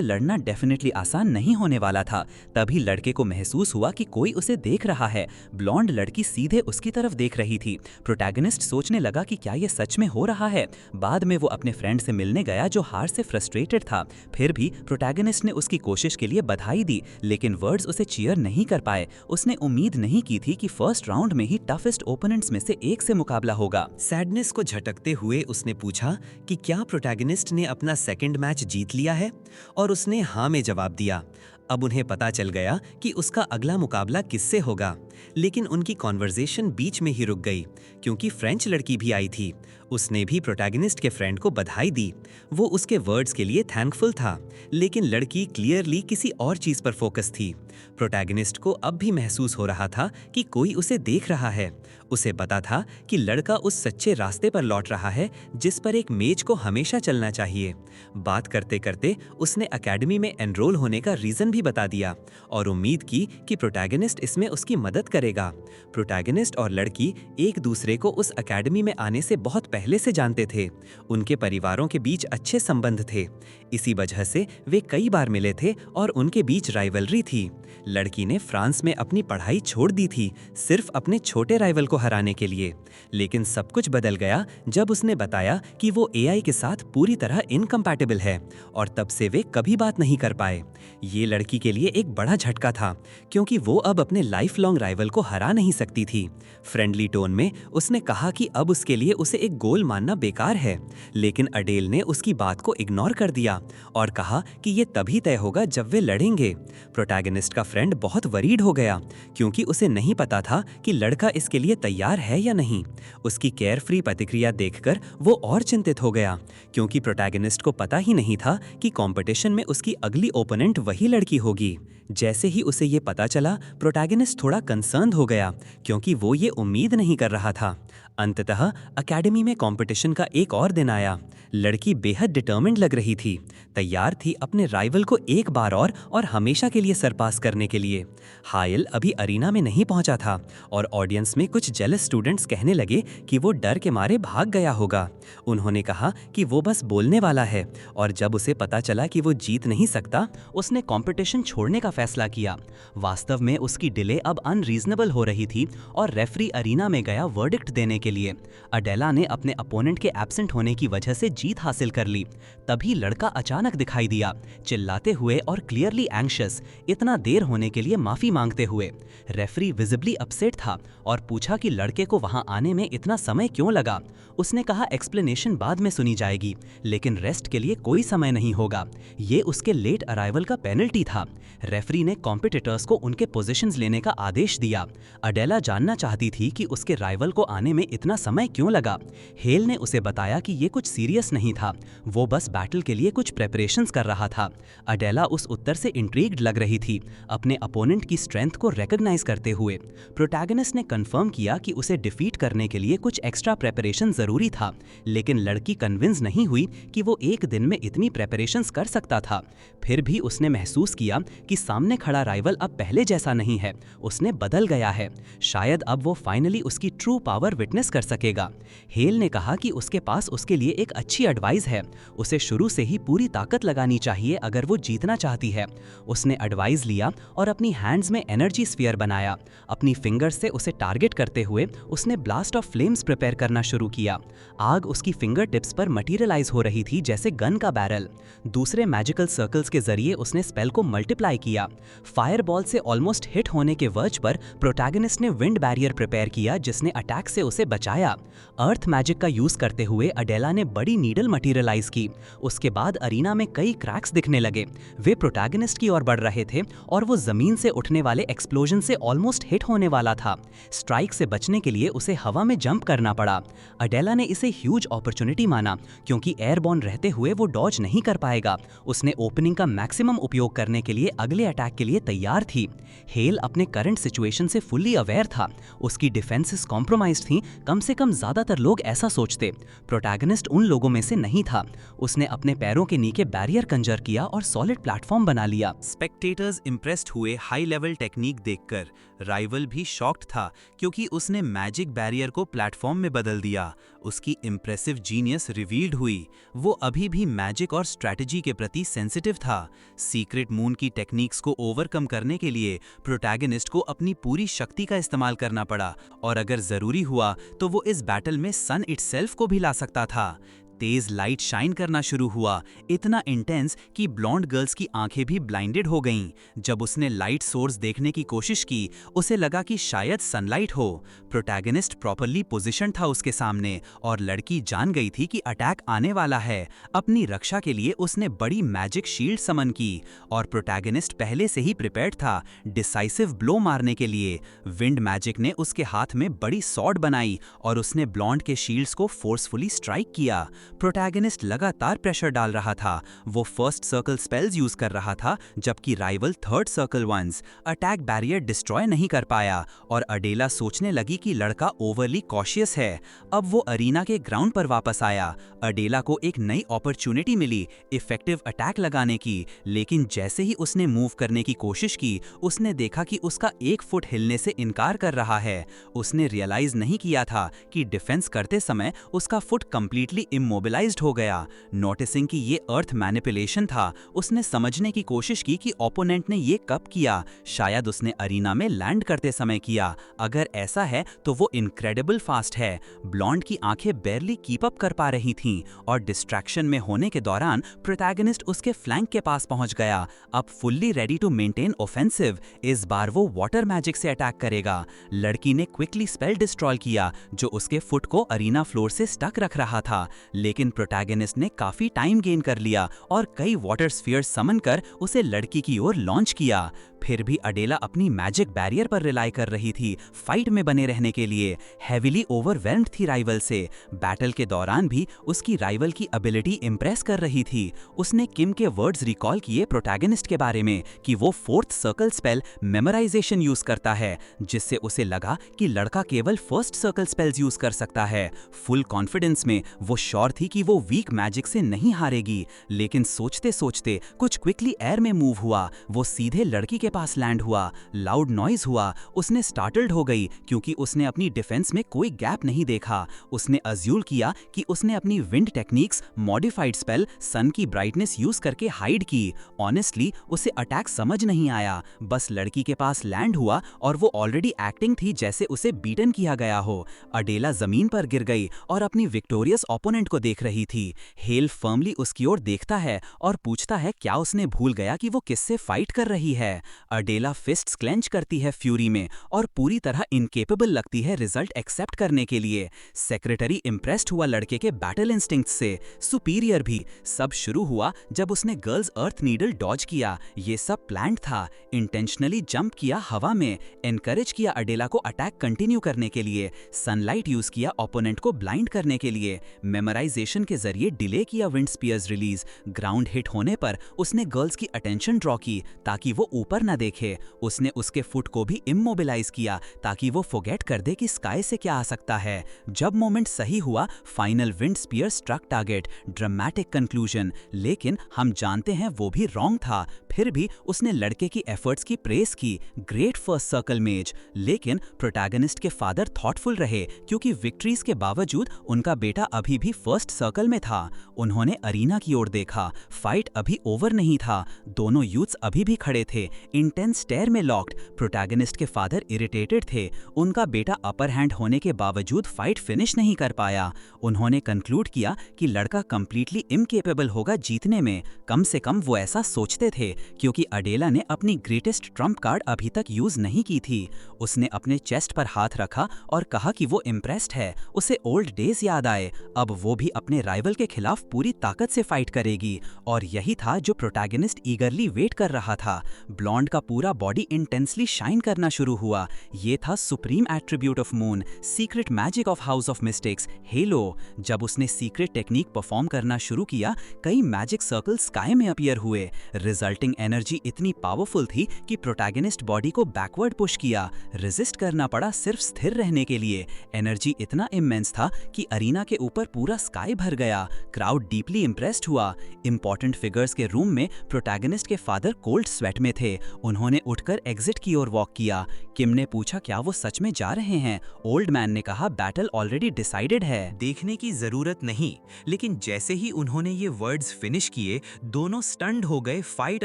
लड़ना डेफिनेटली आसान नहीं होने वाला था। तभी लड़के को महसूस हुआ कि कोई उसे देख रहा है। ब्लॉन्ड लड़की सीधे उसकी तरफ देख रही थी। प्रोटैगनिस्ट सोचने लगा कि क्या ये सच में हो रहा है। बाद में वो अपने फ्रेंड से मिलने गया जो हार से फ्रस्ट्रेटेड था। फिर भी प्रोटैगनिस्ट ने उसकी कोशिश के लिए बधाई दी, लेकिन वर्ड्स उसे चीयर नहीं कर पाए। उसने उम्मीद नहीं की थी कि फर्स्ट राउंड में ही टफेस्ट ओपोनेंट्स में से एक से मुकाबला होगा। सैडनेस को झटकते हुए उसने पूछा कि क्या प्रोटैगनिस्ट ने अपना सेकंड मैच जीत लिया है, और उसने हाँ में जवाब दिया। अब उन्हें पता चल गया कि उसका अगला मुकाबला किससे होगा, लेकिन उनकी कॉन्वर्सेशन बीच में ही रुक गई क्योंकि फ्रेंच लड़की भी आई थी। उसने भी प्रोटैगनिस्ट के फ्रेंड को बधाई दी। वो उसके वर्ड्स के लिए थैंकफुल था, लेकिन लड़की क्लियरली किसी और चीज पर फोकस थी। प्रोटैगनिस्ट को अब भी महसूस हो रहा था कि कोई उसे देख रहा है। उसे पता था कि लड़का उस सच्चे रास्ते पर लौट रहा है जिस पर एक मेज को हमेशा चलना चाहिए। बात करते करते उसने एकेडमी में एनरोल होने का रीजन भी बता दिया और उम्मीद की कि प्रोटैगनिस्ट इसमें उसकी मदद करेगा। प्रोटैगनिस्ट और लड़की एक दूसरे को उस एकेडमी में आने से बहुत पहले से जानते थे। उनके परिवारों के बीच अच्छे संबंध थे। इसी वजह से वे कई बार मिले थे और उनके बीच राइवलरी थी। लड़की ने फ्रांस में अपनी पढ़ाई छोड़ दी थी सिर्फ अपने छोटे राइवल को हराने के लिए, लेकिन सब कुछ बदल गया जब उसने बताया कि वो एआई के साथ पूरी तरह इनकम्पैटिबल है और तब से वे कभी बात नहीं कर पाए। ये लड़की के लिए एक बड़ा झटका था क्योंकि वो अब अपने लाइफ लॉन्ग राइवल को हरा नहीं सकती थी। फ्रेंडली टोन में उसने कहा कि अब उसके लिए उसे एक गोल मानना बेकार है, लेकिन अडेल ने उसकी बात को इग्नोर कर दिया और कहा कि ये तभी तय होगा जब वे लड़ेंगे। प्रोटैगनिस्ट का फ्रेंड बहुत वरीड हो गया क्योंकि उसे नहीं पता था कि लड़का इसके लिए तैयार है या नहीं। उसकी केयर फ्री प्रतिक्रिया देखकर वो और चिंतित हो गया क्योंकि प्रोटैगनिस्ट को पता ही नहीं था कि कंपटीशन में उसकी अगली ओपोनेंट वही लड़की होगी। जैसे ही उसे ये पता चला, प्रोटैगनिस्ट थोड़ा कंसर्न हो गया क्योंकि वो ये उम्मीद नहीं कर रहा था। अंततः एकेडमी में कंपटीशन का एक और दिन आया। लड़की बेहद डिटर्मिन्ड लग रही थी, तैयार थी अपने राइवल को एक बार और हमेशा के लिए सरपास करने के लिए। हायल अभी अरीना में नहीं पहुंचा था और ऑडियंस में कुछ जेलस स्टूडेंट्स कहने लगे कि वो डर के मारे भाग गया होगा। उन्होंने कहा कि वो बस बोलने वाला है और जब उसे पता चला कि वो जीत नहीं सकता, उसने कंपटीशन छोड़ने का फैसला किया। वास्तव में उसकी डिले अब अनरीजनेबल हो रही थी और रेफरी अरीना में गया वर्डिक्ट देने के लिए। अडेला ने अपने अपोनेंट के एब्सेंट होने की वजह से जीत हासिल कर ली। तभी लड़का अचानक दिखाई दिया, चिल्लाते हुए और क्लियरली एंग्शियस, इतना देर होने के लिए माफी मांगते हुए। रेफरी विजिबली अपसेट था और पूछा कि लड़के को वहां आने में इतना समय क्यों लगा। उसने कहा एक्सप्लेनेशन बाद में सुनी जाएगी, लेकिन रेस्ट के लिए कोई समय नहीं होगा। ये उसके लेट अराइवल का पेनल्टी था। रेफरी ने कॉम्पिटिटर्स को उनके पोजीशंस लेने का आदेश दिया। अडेला जानना चाहती थी कि उसके राइवल को आने में इतना समय क्यों लगा। हेल ने उसे बताया कि ये कुछ सीरियस नहीं था, वो बस बैटल के लिए कुछ प्रेपरेशंस कर रहा था। अडेला उस उत्तर से इंट्रिग्ड लग रही थी, अपने अपोनेंट की स्ट्रेंथ को रिकॉग्नाइज करते हुए। प्रोटैगनिस्ट ने कंफर्म किया कि उसे डिफीट करने के लिए कुछ एक्स्ट्रा प्रेपरेशन जरूरी था, लेकिन लड़की कन्विंस नहीं हुई कि वो एक दिन में इतनी प्रेपरेशंस कर सकता था। फिर भी उसने महसूस किया कि सामने खड़ा राइवल अब पहले जैसा नहीं है, उसने बदल गया है। शायद अब वो फाइनली उसकी ट्रू पावर विटनेस विटनेस कर सकेगा। हेल ने कहा कि उसके पास उसके लिए एक अच्छी एडवाइस है, उसे शुरू से ही पूरी ताकत लगानी चाहिए अगर वो जीतना चाहती है। उसने एडवाइस लिया और अपनी हैंड्स में एनर्जी स्फीयर बनाया। अपनी फिंगर्स से उसे टारगेट करते हुए उसने ब्लास्ट ऑफ फ्लेम्स प्रिपेयर करना शुरू किया। आग उसकी फिंगर टिप्स पर मटीरियलाइज हो रही थी जैसे गन का बैरल। दूसरे मैजिकल सर्कल्स के जरिए उसने स्पेल को मल्टीप्लाई किया। फायरबॉल से ऑलमोस्ट हिट होने के वर्ज पर प्रोटैगनिस्ट ने विंड बैरियर प्रिपेयर किया जिसने अटैक से उसे बचाया। अर्थ मैजिक का यूज करते हुए अडेला ने बड़ी नीडल मटीरियलाइज की। उसके बाद अरीना में कई क्रैक्स दिखने लगे। वे प्रोटैगनिस्ट की ओर बढ़ रहे थे और वो जमीन से उठने वाले एक्सप्लोजन से ऑलमोस्ट हिट होने वाला था। स्ट्राइक से बचने के लिए उसे हवा में जंप करना पड़ा। अडेला ने इसे ह्यूज अपॉर्चुनिटी माना क्योंकि एयरबॉर्न रहते हुए वो डॉज नहीं कर पाएगा। उसने ओपनिंग का मैक्सिमम उपयोग करने के लिए अगले अटैक के लिए तैयार थी। हेल अपने करंट सिचुएशन से फुल्ली अवेयर था। उसकी डिफेंसेस कॉम्प्रोमाइज्ड थी, कम से कम ज्यादातर लोग ऐसा सोचते। प्रोटैगनिस्ट उन लोगों में से नहीं था। उसने अपने पैरों के नीचे बैरियर कंजर किया और सॉलिड प्लेटफॉर्म बना लिया। स्पेक्टेटर्स इम्प्रेस्ड हुए हाई लेवल टेक्निक देखकर। राइवल भी शॉक्ड था क्योंकि उसने मैजिक बैरियर को प्लेटफॉर्म में बदल दिया। उसकी इम्प्रेसिव जीनियस रिवील्ड हुई। वो अभी भी मैजिक और स्ट्रैटेजी के प्रति सेंसिटिव था। सीक्रेट मून की टेक्निक्स को ओवरकम करने के लिए प्रोटैगनिस्ट को अपनी पूरी शक्ति का इस्तेमाल करना पड़ा और अगर जरूरी हुआ तो वो इस बैटल में सन इटसेल्फ को भी ला सकता था। तेज लाइट शाइन करना शुरू हुआ, इतना इंटेंस कि ब्लॉन्ड गर्ल्स की आंखें भी ब्लाइंडेड हो गईं। जब उसने लाइट सोर्स देखने की कोशिश की, उसे लगा कि शायद सनलाइट हो। प्रोटैगनिस्ट प्रॉपर्ली पोजीशन था उसके सामने और लड़की जान गई थी कि अटैक आने वाला है। अपनी रक्षा के लिए उसने बड़ी मैजिक शील्ड समन की और प्रोटैगनिस्ट पहले से ही प्रिपेयर्ड था डिसाइसिव ब्लो मारने के लिए। विंड मैजिक ने उसके हाथ में बड़ी सॉर्ड बनाई और उसने ब्लॉन्ड के शील्ड्स को फोर्सफुली स्ट्राइक किया। प्रोटैगनिस्ट लगातार प्रेशर डाल रहा था। वो फर्स्ट सर्कल स्पेल्स यूज कर रहा था जबकि rival third circle once. Attack barrier destroy नहीं कर पाया और अडेला सोचने लगी कि लड़का ओवरली कॉशियस है। अब वो अरीना के ग्राउंड पर वापस आया। अडेला को एक नई अपॉर्चुनिटी मिली इफेक्टिव अटैक लगाने की, लेकिन जैसे ही उसने मूव करने की कोशिश की, उसने देखा कि उसका एक फुट हिलने से इनकार कर रहा है। उसने रियलाइज नहीं किया था कि डिफेंस करते समय उसका फुट कंप्लीटली इमोबिलाइज्ड हो गया। नोटिसिंग कि ये अर्थ मैनिपुलेशन था, उसने समझने की कोशिश की कि ओपोनेंट ने ये कब किया। शायद उसने अरीना में लैंड करते समय किया। अगर ऐसा है तो वो इनक्रेडिबल फास्ट है। ब्लॉन्ड की आंखें बेरली कीप अप कर पा रही थीं और डिस्ट्रैक्शन में होने के दौरान प्रोटैगनिस्ट उसके फ्लैंक के पास पहुंच गया। अब fully ready to maintain offensive. इस बार वो वाटर मैजिक से अटैक करेगा। लड़की ने क्विकली स्पेल डिस्ट्रॉय किया जो उसके फुट को अरीना फ्लोर से स्टक रख रहा था, लेकिन प्रोटैगनिस्ट ने काफी टाइम गेन कर लिया और कई वाटर स्फीयर्स समन कर उसे लड़की की ओर लॉन्च किया। फिर भी अडेला अपनी मैजिक बैरियर पर रिलाई कर रही थी फाइट में बने रहने के लिए। हेविली ओवरवेल्म्ड थी राइवल से। बैटल के दौरान भी उसकी राइवल की एबिलिटी इंप्रेस कर रही थी। उसने किम के वर्ड्स रिकॉल किए प्रोटैगनिस्ट के बारे में कि वो fourth circle spell memorisation use करता है, जिससे उसे लगा कि लड़का केवल फर्स्ट सर्कल स्पेल्स यूज कर सकता है। फुल कॉन्फिडेंस में वो श्योर थी कि वो वीक मैजिक से नहीं हारेगी, लेकिन सोचते सोचते कुछ क्विकली एयर में मूव हुआ। वो सीधे लड़की के पास लैंड हुआ। लाउड नॉइज हुआ। उसने स्टार्टल्ड हो गई क्योंकि उसने अपनी डिफेंस में कोई गैप नहीं देखा। उसने अज्यूम किया कि उसने अपनी विंड टेक्निक्स मॉडिफाइड स्पेल सन की ब्राइटनेस यूज करके हाइड की। ऑनेस्टली उसे अटैक समझ नहीं आया। बस लड़की के पास लैंड हुआ और वो ऑलरेडी एक्टिंग थी जैसे उसे बीटन किया गया हो। अडेला जमीन पर गिर गई और अपनी विक्टोरियस ओपोनेंट को देख रही थी। हेल फर्मली उसकी ओर देखता है और पूछता है क्या उसने भूल गया कि वो किससे फाइट कर रही है। अडेला फिस्ट्स क्लेंच करती है फ्यूरी में और पूरी तरह इनकेपेबल लगती है रिजल्ट एक्सेप्ट करने के लिए। सेक्रेटरी इंप्रेस्ड हुआ लड़के के बैटल इंस्टिंक्ट से, सुपीरियर भी। सब शुरू हुआ जब उसने गर्ल्स अर्थ नीडल डॉज किया। ये सब प्लान्ड था। इंटेंशनली जंप किया हवा में। एनकरेज किया अडेला को अटैक कंटिन्यू करने के लिए। सनलाइट यूज किया ओपोनेंट को ब्लाइंड करने के लिए। मेमोराइजेशन के जरिए डिले किया wind spears release. Ground hit होने पर उसने गर्ल्स की अटेंशन ड्रॉ की ताकि वो ऊपर न देखे। उसने उसके फुट को भी इमोबिलाइज किया ताकि वो फॉरगेट कर दे कि स्काई से क्या आ सकता है। जब मोमेंट सही हुआ, final wind spear struck target. Dramatic conclusion. लेकिन हम जानते हैं वो भी रॉन्ग था। फिर भी उसने लड़के की एफर्ट्स की प्रेस की, ग्रेट फर्स्ट सर्कल मेज। लेकिन प्रोटैगनिस्ट के फादर थॉटफुल रहे, क्योंकि विक्ट्रीज के बावजूद उनका बेटा अभी भी फर्स्ट सर्कल में था। उन्होंने अरीना की ओर देखा। फाइट अभी ओवर नहीं था, दोनों यूथ्स अभी भी खड़े थे, इंटेंस स्टेयर में लॉक्ड। प्रोटैगनिस्ट के फादर इरिटेटेड थे, उनका बेटा अपर हैंड होने के बावजूद फाइट फिनिश नहीं कर पाया। उन्होंने कंक्लूड किया कि लड़का कंप्लीटली इनकेपेबल होगा जीतने में। कम से कम वो ऐसा सोचते थे, क्योंकि अडेला ने अपनी ग्रेटेस्ट ट्रम्प कार्ड अभी तक यूज नहीं की थी। उसने अपने चेस्ट पर हाथ रखा और कहा कि वो इम्प्रेस्ड है, उसे ओल्ड डेज याद आए। अब वो भी अपने राइवल के खिलाफ पूरी ताकत से फाइट करेगी। और यही था जो प्रोटैगनिस्ट ईगरली वेट कर रहा था। ब्लॉन्ड का पूरा बॉडी इंटेंसली शाइन करना शुरू हुआ। ये था supreme attribute of moon, secret magic of house of mistakes, hello. जब उसने सीक्रेट टेक्निक परफॉर्म करना शुरू किया, कई मैजिक सर्कल स्काई में अपीयर हुए। रिजल्टिंग एनर्जी इतनी पावरफुल थी कि प्रोटैगनिस्ट बॉडी को बैकवर्ड पुश किया। रेजिस्ट करना पड़ा सिर्फ स्थिर रहने के लिए। एनर्जी इतना इमेंस था कि अरीना के ऊपर पूरा स्काई भर गया। क्राउड डीपली इंप्रेस्ड हुआ। इंपॉर्टेंट फिगर्स के रूम में प्रोटैगनिस्ट के फादर कोल्ड स्वेट में थे। उन्होंने उठकर एग्जिट की ओर वॉक किया। किम ने पूछा क्या वो सच में जा रहे हैं। ओल्ड मैन ने कहा बैटल ऑलरेडी डिसाइडेड है। देखने की जरूरत नहीं। लेकिन जैसे ही उन्होंने ये वर्ड्स फिनिश किए, दोनों स्टन्ड हो गए फाइट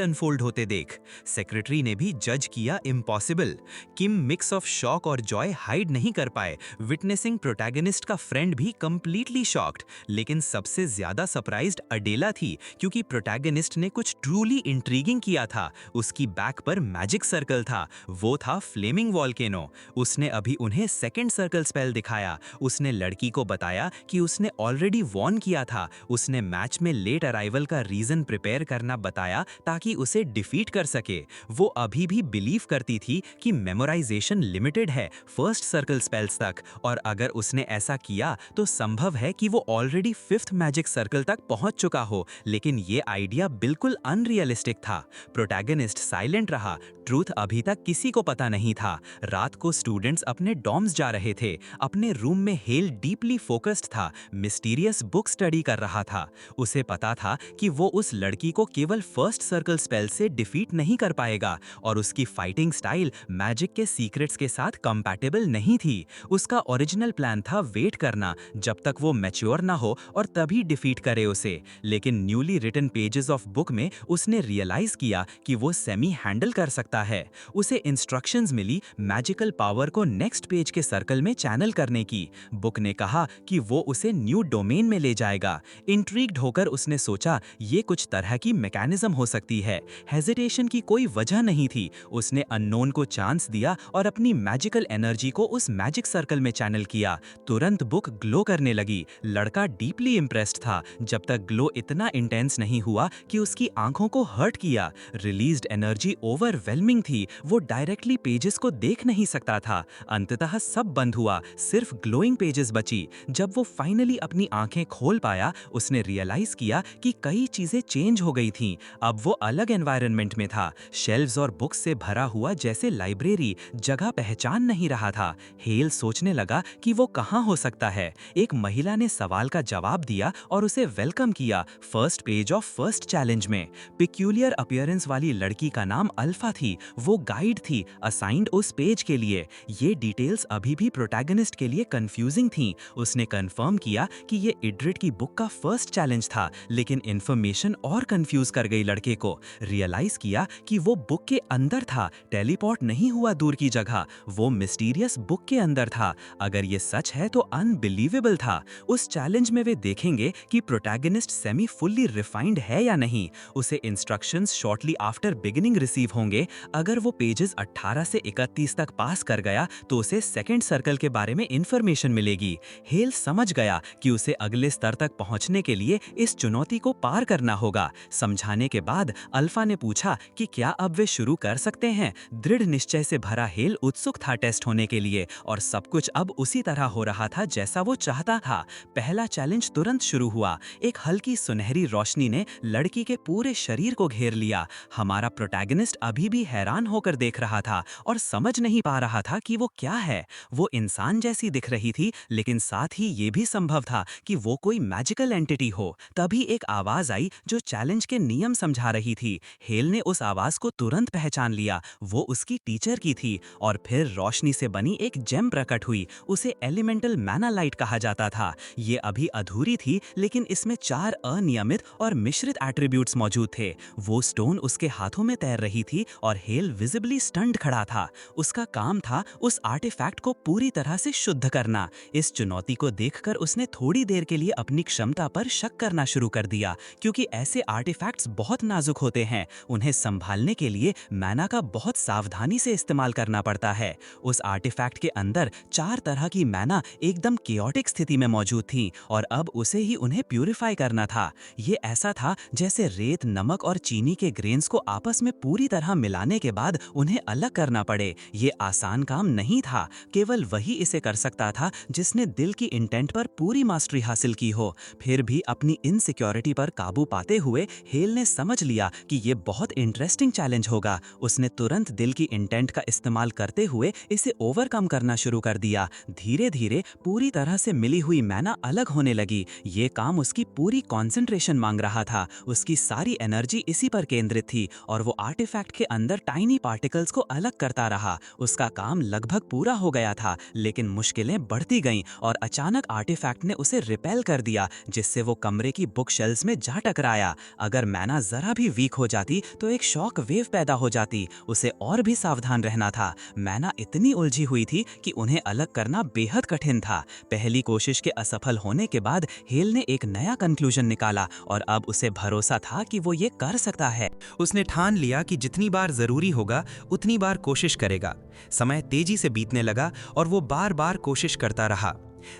अनफोल्ड होते देख। सेक्रेटरी ने भी जज किया impossible. Kim mix of shock और जॉय हाइड नहीं कर पाए। विटनेसिंग प्रोटैगनिस्ट का फ्रेंड भी कंप्लीटली शॉक्ड। लेकिन सबसे ज्यादा सरप्राइज्ड अडेला थी, क्योंकि प्रोटैगनिस्ट ने कुछ ट्रूली इंट्रीगिंग किया था। उसकी बैक पर मैजिक सर्कल था, वो था फ्लेमिंग वॉल्केनो। उसने अभी उन्हें सेकंड सर्कल स्पेल दिखाया। उसने लड़की को बताया कि उसने ऑलरेडी वॉर्न किया था। उसने मैच में लेट अराइवल का रीजन प्रिपेयर करना बताया ताकि उसे डिफीट कर सके। वो अभी भी बिलीव करती थी कि मेमोराइजेशन लिमिटेड है फर्स्ट सर्कल स्पेल्स तक, और अगर उसने ऐसा किया तो संभव है कि वो ऑलरेडी फिफ्थ मैजिक सर्कल तक पहुंच चुका हो। लेकिन ये आइडिया बिल्कुल अनरियलिस्टिक था। प्रोटैगनिस्ट साइलेंट रहा। ट्रूथ अभी तक किसी को पता नहीं था। रात को स्टूडेंट्स अपने डॉर्म्स जा रहे थे। अपने रूम में हेल डीपली फोकस्ड था, मिस्टीरियस बुक स्टडी कर रहा था। उसे पता था कि वो उस लड़की को केवल फर्स्ट सर्कल स्पेल से डिफीट नहीं कर पाएगा, और उसकी फाइटिंग स्टाइल मैजिक के सीक्रेट्स के साथ कंपैटिबल नहीं थी। उसका ओरिजिनल प्लान था वेट करना जब तक वो मैच्योर ना हो और तभी डिफीट करे उसे। लेकिन newly written pages of book में उसने रियलाइज किया कि वो सेमी हैंडल कर सकता है। उसे इंस्ट्रक्शंस मिली मैजिकल पावर को नेक्स्ट पेज के सर्कल में चैनल करने की। बुक ने कहा कि वो उसे न्यू डोमेन में ले जाएगा। इंट्रीग्ड होकर उसने सोचा ये कुछ तरह की मैकेनिज्म हो सकती है। हेजिटेशन की कोई वजह नहीं थी। उसने अननोन को चांस दिया और अपनी मैजिकल एनर्जी को उस मैजिक सर्कल में चैनल किया। तुरंत बुक ग्लो करने लगी। लड़का डीपली इंप्रेस्ड था, जब तक ग्लो इतना इंटेंस नहीं हुआ कि उसकी आंखों को हर्ट किया। रिलीज्ड एनर्जी ओवरवेलमिंग थी, वो डायरेक्टली पेजेस को देख नहीं सकता था। अंततः सब बंद हुआ, सिर्फ ग्लोइंग पेजेस बची। जब वो फाइनली अपनी आंखें खोल पाया, उसने रियलाइज किया कि कई चीजें चेंज हो गई थीं। अब वो अलग एनवायरनमेंट में था, शेल्व्स और बुक्स से भरा हुआ जैसे लाइब्रेरी। जगह पहचान नहीं रहा था। हेल सोचने लगा कि वो कहाँ हो सकता है। एक महिला ने सवाल का जवाब दिया और उसे वेलकम किया first page of first challenge में। पिक्यूलियर अपीयरेंस वाली लड़की का नाम अल्फा थी। वो गाइड थी असाइंड उस पेज के लिए। ये डिटेल्स अभी भी प्रोटैगनिस्ट के लिए कंफ्यूजिंग थीं। उसने कंफर्म किया कि ये इड्रिट की बुक का फर्स्ट चैलेंज था, लेकिन इंफॉर्मेशन और कंफ्यूज कर गई लड़के को। रियलाइज किया कि वो बुक के अंदर था, टेलीपोर्ट नहीं हुआ दूर की जगह। वो मिस्टीरियस बुक के अंदर था। अगर ये सच है तो अनबिलीवेबल था। उस चैलेंज में वे देखेंगे कि प्रोटैगनिस्ट सेमी फुल्ली रिफाइंड है या नहीं। उसे instructions shortly after beginning receive होंगे। अगर वो पेजेस 18 से 31 तक पास कर गया तो उसे सेकंड सर्कल के बारे में इंफॉर्मेशन मिलेगी। हेल समझ गया कि उसे अगले स्तर तक पहुंचने के लिए इस चुनौती को पार करना होगा। समझाने के बाद अल्फा ने पूछा कि क्या अब वे शुरू कर सकते हैं। दृढ़ निश्चय से भरा हेल उत्सुक था टेस्ट होने के लिए, और सब कुछ अब उसी तरह हो रहा था जैसा वो चाहता था। पहला चैलेंज तुरंत शुरू हुआ। एक हल्की सुनहरी रोशनी ने लड़की के पूरे शरीर को घेर लिया। हमारा प्रोटैगनिस्ट अभी भी हैरान होकर देख रहा था और समझ नहीं पा रहा था कि वो क्या है। वो इंसान जैसी दिख रही थी, लेकिन साथ ही ये भी संभव था कि वो कोई मैजिकल एंटिटी हो। तभी एक आवाज आई जो चैलेंज के नियम समझा रही थी। थी। हेल ने उस आवाज को तुरंत पहचान लिया, वो उसकी टीचर की थी। और फिर रोशनी से बनी एक जेम प्रकट हुई, उसे एलिमेंटल मैना लाइट कहा जाता था। ये अभी अधूरी थी, लेकिन इसमें 4 अनियमित और मिश्रित एट्रीब्यूट्स मौजूद थे। वो स्टोन उसके हाथों में तैर रही थी और हेल विजिबली स्टन्ड खड़ा था। उसका काम था उस आर्टिफैक्ट को पूरी तरह से शुद्ध करना। इस चुनौती को देखकर उसने थोड़ी देर के लिए अपनी क्षमता पर शक करना शुरू कर दिया, क्योंकि ऐसे आर्टिफैक्ट्स बहुत नाजुक होते हैं। उन्हें संभालने के लिए मैना का बहुत सावधानी से इस्तेमाल करना पड़ता है। उस आर्टिफैक्ट के अंदर 4 तरह की मैना एकदम केओटिक स्थिति में मौजूद थी और अब उसे ही उन्हें प्यूरिफाई करना था। ये ऐसा था जैसे रेत, नमक और चीनी के ग्रेन्स को आपस में पूरी तरह मिलाने के बाद उन्हें अलग करना पड़े। ये आसान काम नहीं था, केवल वही इसे कर सकता था जिसने दिल की इंटेंट पर पूरी मास्टरी हासिल की हो। फिर भी अपनी इनसिक्योरिटी पर काबू पाते हुए हेल ने समझ लिया कि ये बहुत इंटरेस्टिंग चैलेंज होगा। उसने तुरंत दिल की इंटेंट का इस्तेमाल करते हुए इसे ओवरकम करना शुरू कर दिया। धीरे धीरे पूरी तरह से मिली हुई मैना अलग होने लगी। ये काम उसकी पूरी कंसंट्रेशन मांग रहा था। उसकी सारी एनर्जी इसी पर केंद्रित थी और वो आर्टिफैक्ट के अंदर टाइनी पार्टिकल्स को अलग करता रहा। उसका काम लगभग पूरा हो गया था, लेकिन मुश्किलें बढ़ती गईं और अचानक आर्टिफैक्ट ने उसे रिपेल कर दिया, जिससे वो कमरे की बुक शेल्फ्स में जा टकराया। अगर मैना जरा भी वीक हो जाती तो एक शॉक वेव पैदा हो जाती। उसे और भी सावधान रहना था। मैना इतनी उलझी हुई थी कि उन्हें अलग करना बेहद कठिन था। पहली कोशिश के असफल होने के बाद हेल ने एक नया कंक्लूजन निकाला और अब उसे भरोसा था कि वो ये कर सकता है। उसने ठान लिया कि जितनी बार जरूरी होगा उतनी बार कोशिश करेगा। समय तेजी से बीतने लगा और वो बार बार कोशिश करता रहा।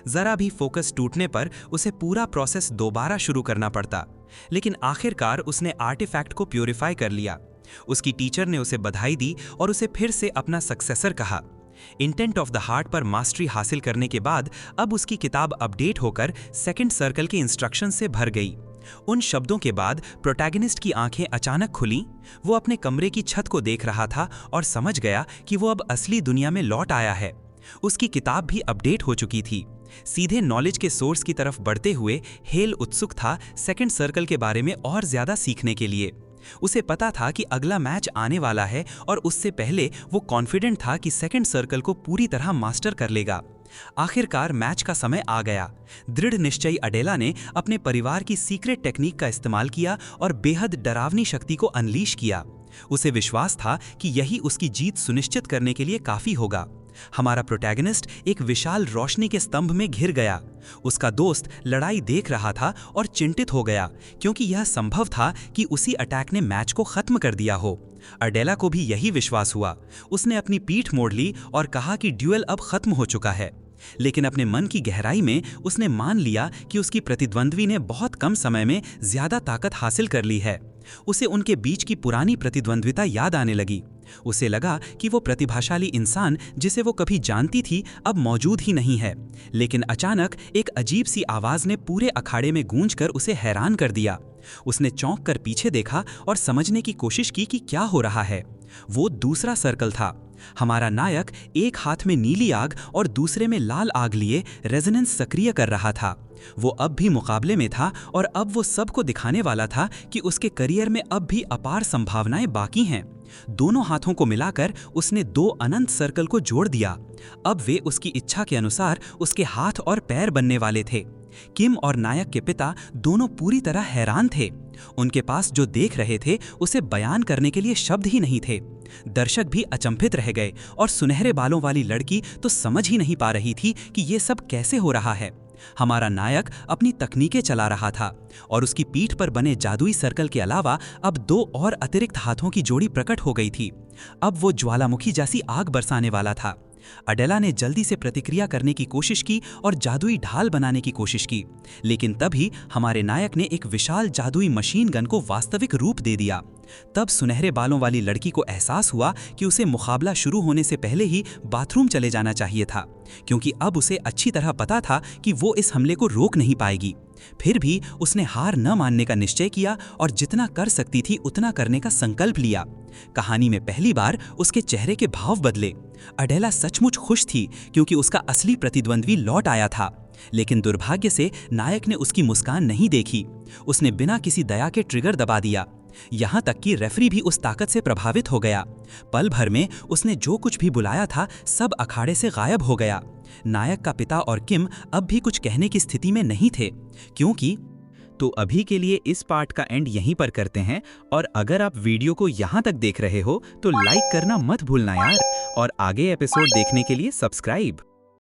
जरा भी फोकस टूटने पर उसे पूरा प्रोसेस दोबारा शुरू करना पड़ता, लेकिन आखिरकार उसने आर्टिफैक्ट को प्यूरिफाई कर लिया। उसकी टीचर ने उसे बधाई दी और उसे फिर से अपना सक्सेसर कहा। इंटेंट ऑफ द हार्ट पर मास्टरी हासिल करने के बाद अब उसकी किताब अपडेट होकर सेकंड सर्कल के इंस्ट्रक्शन से भर गई। उन शब्दों के बाद प्रोटैगनिस्ट की आंखें अचानक खुलीं। वो अपने कमरे की छत को देख रहा था और समझ गया कि वो अब असली दुनिया में लौट आया है। उसकी किताब भी अपडेट हो चुकी थी। सीधे नॉलेज के सोर्स की तरफ बढ़ते हुए हेल उत्सुक था सेकंड सर्कल के बारे में और ज्यादा सीखने के लिए। उसे पता था कि अगला मैच आने वाला है और उससे पहले वो कॉन्फिडेंट था कि सेकंड सर्कल को पूरी तरह मास्टर कर लेगा। आखिरकार मैच का समय आ गया। दृढ़ निश्चयी अडेला ने अपने परिवार की सीक्रेट टेक्निक का इस्तेमाल किया और बेहद डरावनी शक्ति को अनलीश किया। उसे विश्वास था कि यही उसकी जीत सुनिश्चित करने के लिए काफी होगा। हमारा प्रोटैगनिस्ट एक विशाल रोशनी के स्तंभ में घिर गया। उसका दोस्त लड़ाई देख रहा था और चिंतित हो गया, क्योंकि यह संभव था कि उसी अटैक ने मैच को खत्म कर दिया हो। अडेला को भी यही विश्वास हुआ। उसने अपनी पीठ मोड़ ली और कहा कि ड्यूएल अब खत्म हो चुका है। लेकिन अपने मन की गहराई में उसने मान लिया कि उसकी प्रतिद्वंद्वी ने बहुत कम समय में ज्यादा ताकत हासिल कर ली है। उसे उनके बीच की पुरानी प्रतिद्वंद्विता याद आने लगी। उसे लगा कि वो प्रतिभाशाली इंसान जिसे वो कभी जानती थी अब मौजूद ही नहीं है। लेकिन अचानक एक अजीब सी आवाज ने पूरे अखाड़े में गूंजकर उसे हैरान कर दिया। उसने चौंक कर पीछे देखा और समझने की कोशिश की कि क्या हो रहा है। वो दूसरा सर्कल था। हमारा नायक एक हाथ में नीली आग और दूसरे में लाल आग लिए रेजोनेंस सक्रिय कर रहा था। वो अब भी मुकाबले में था और अब वो सबको दिखाने वाला था कि उसके करियर में अब भी अपार संभावनाएं बाकी हैं। दोनों हाथों को मिलाकर उसने 2 अनंत सर्कल को जोड़ दिया। अब वे उसकी इच्छा के अनुसार उसके हाथ और पैर बनने वाले थे। किम और नायक के पिता दोनों पूरी तरह हैरान थे। उनके पास जो देख रहे थे उसे बयान करने के लिए शब्द ही नहीं थे। दर्शक भी अचंभित रह गए और सुनहरे बालों वाली लड़की तो समझ ही नहीं पा रही थी कि ये सब कैसे हो रहा है। हमारा नायक अपनी तकनीकें चला रहा था और उसकी पीठ पर बने जादुई सर्कल के अलावा अब 2 और अतिरिक्त हाथों की जोड़ी प्रकट हो गई थी। अब वो ज्वालामुखी जैसी आग बरसाने वाला था। अडेला ने जल्दी से प्रतिक्रिया करने की कोशिश की और जादुई ढाल बनाने की कोशिश की, लेकिन तभी हमारे नायक ने एक विशाल जादुई मशीन गन को वास्तविक रूप दे दिया। तब सुनहरे बालों वाली लड़की को एहसास हुआ कि उसे मुकाबला शुरू होने से पहले ही बाथरूम चले जाना चाहिए था, क्योंकि अब उसे अच्छी तरह पता था कि वो इस हमले को रोक नहीं पाएगी। फिर भी उसने हार न मानने का निश्चय किया और जितना कर सकती थी उतना करने का संकल्प लिया। कहानी में पहली बार उसके चेहरे के भाव बदले। अडेला सचमुच खुश थी क्योंकि उसका असली प्रतिद्वंद्वी लौट आया था, लेकिन दुर्भाग्य से नायक ने उसकी मुस्कान नहीं देखी। उसने बिना किसी दया के ट्रिगर दबा दिया। यहाँ तक कि रेफरी भी उस ताकत से प्रभावित हो गया। पल भर में उसने जो कुछ भी बुलाया था सब अखाड़े से गायब हो गया। नायक का पिता और किम अब भी कुछ कहने की स्थिति में नहीं थे, क्योंकि तो अभी के लिए इस पार्ट का एंड यहीं पर करते हैं। और अगर आप वीडियो को यहाँ तक देख रहे हो तो लाइक करना मत भूलना यार, और आगे एपिसोड देखने के लिए सब्सक्राइब।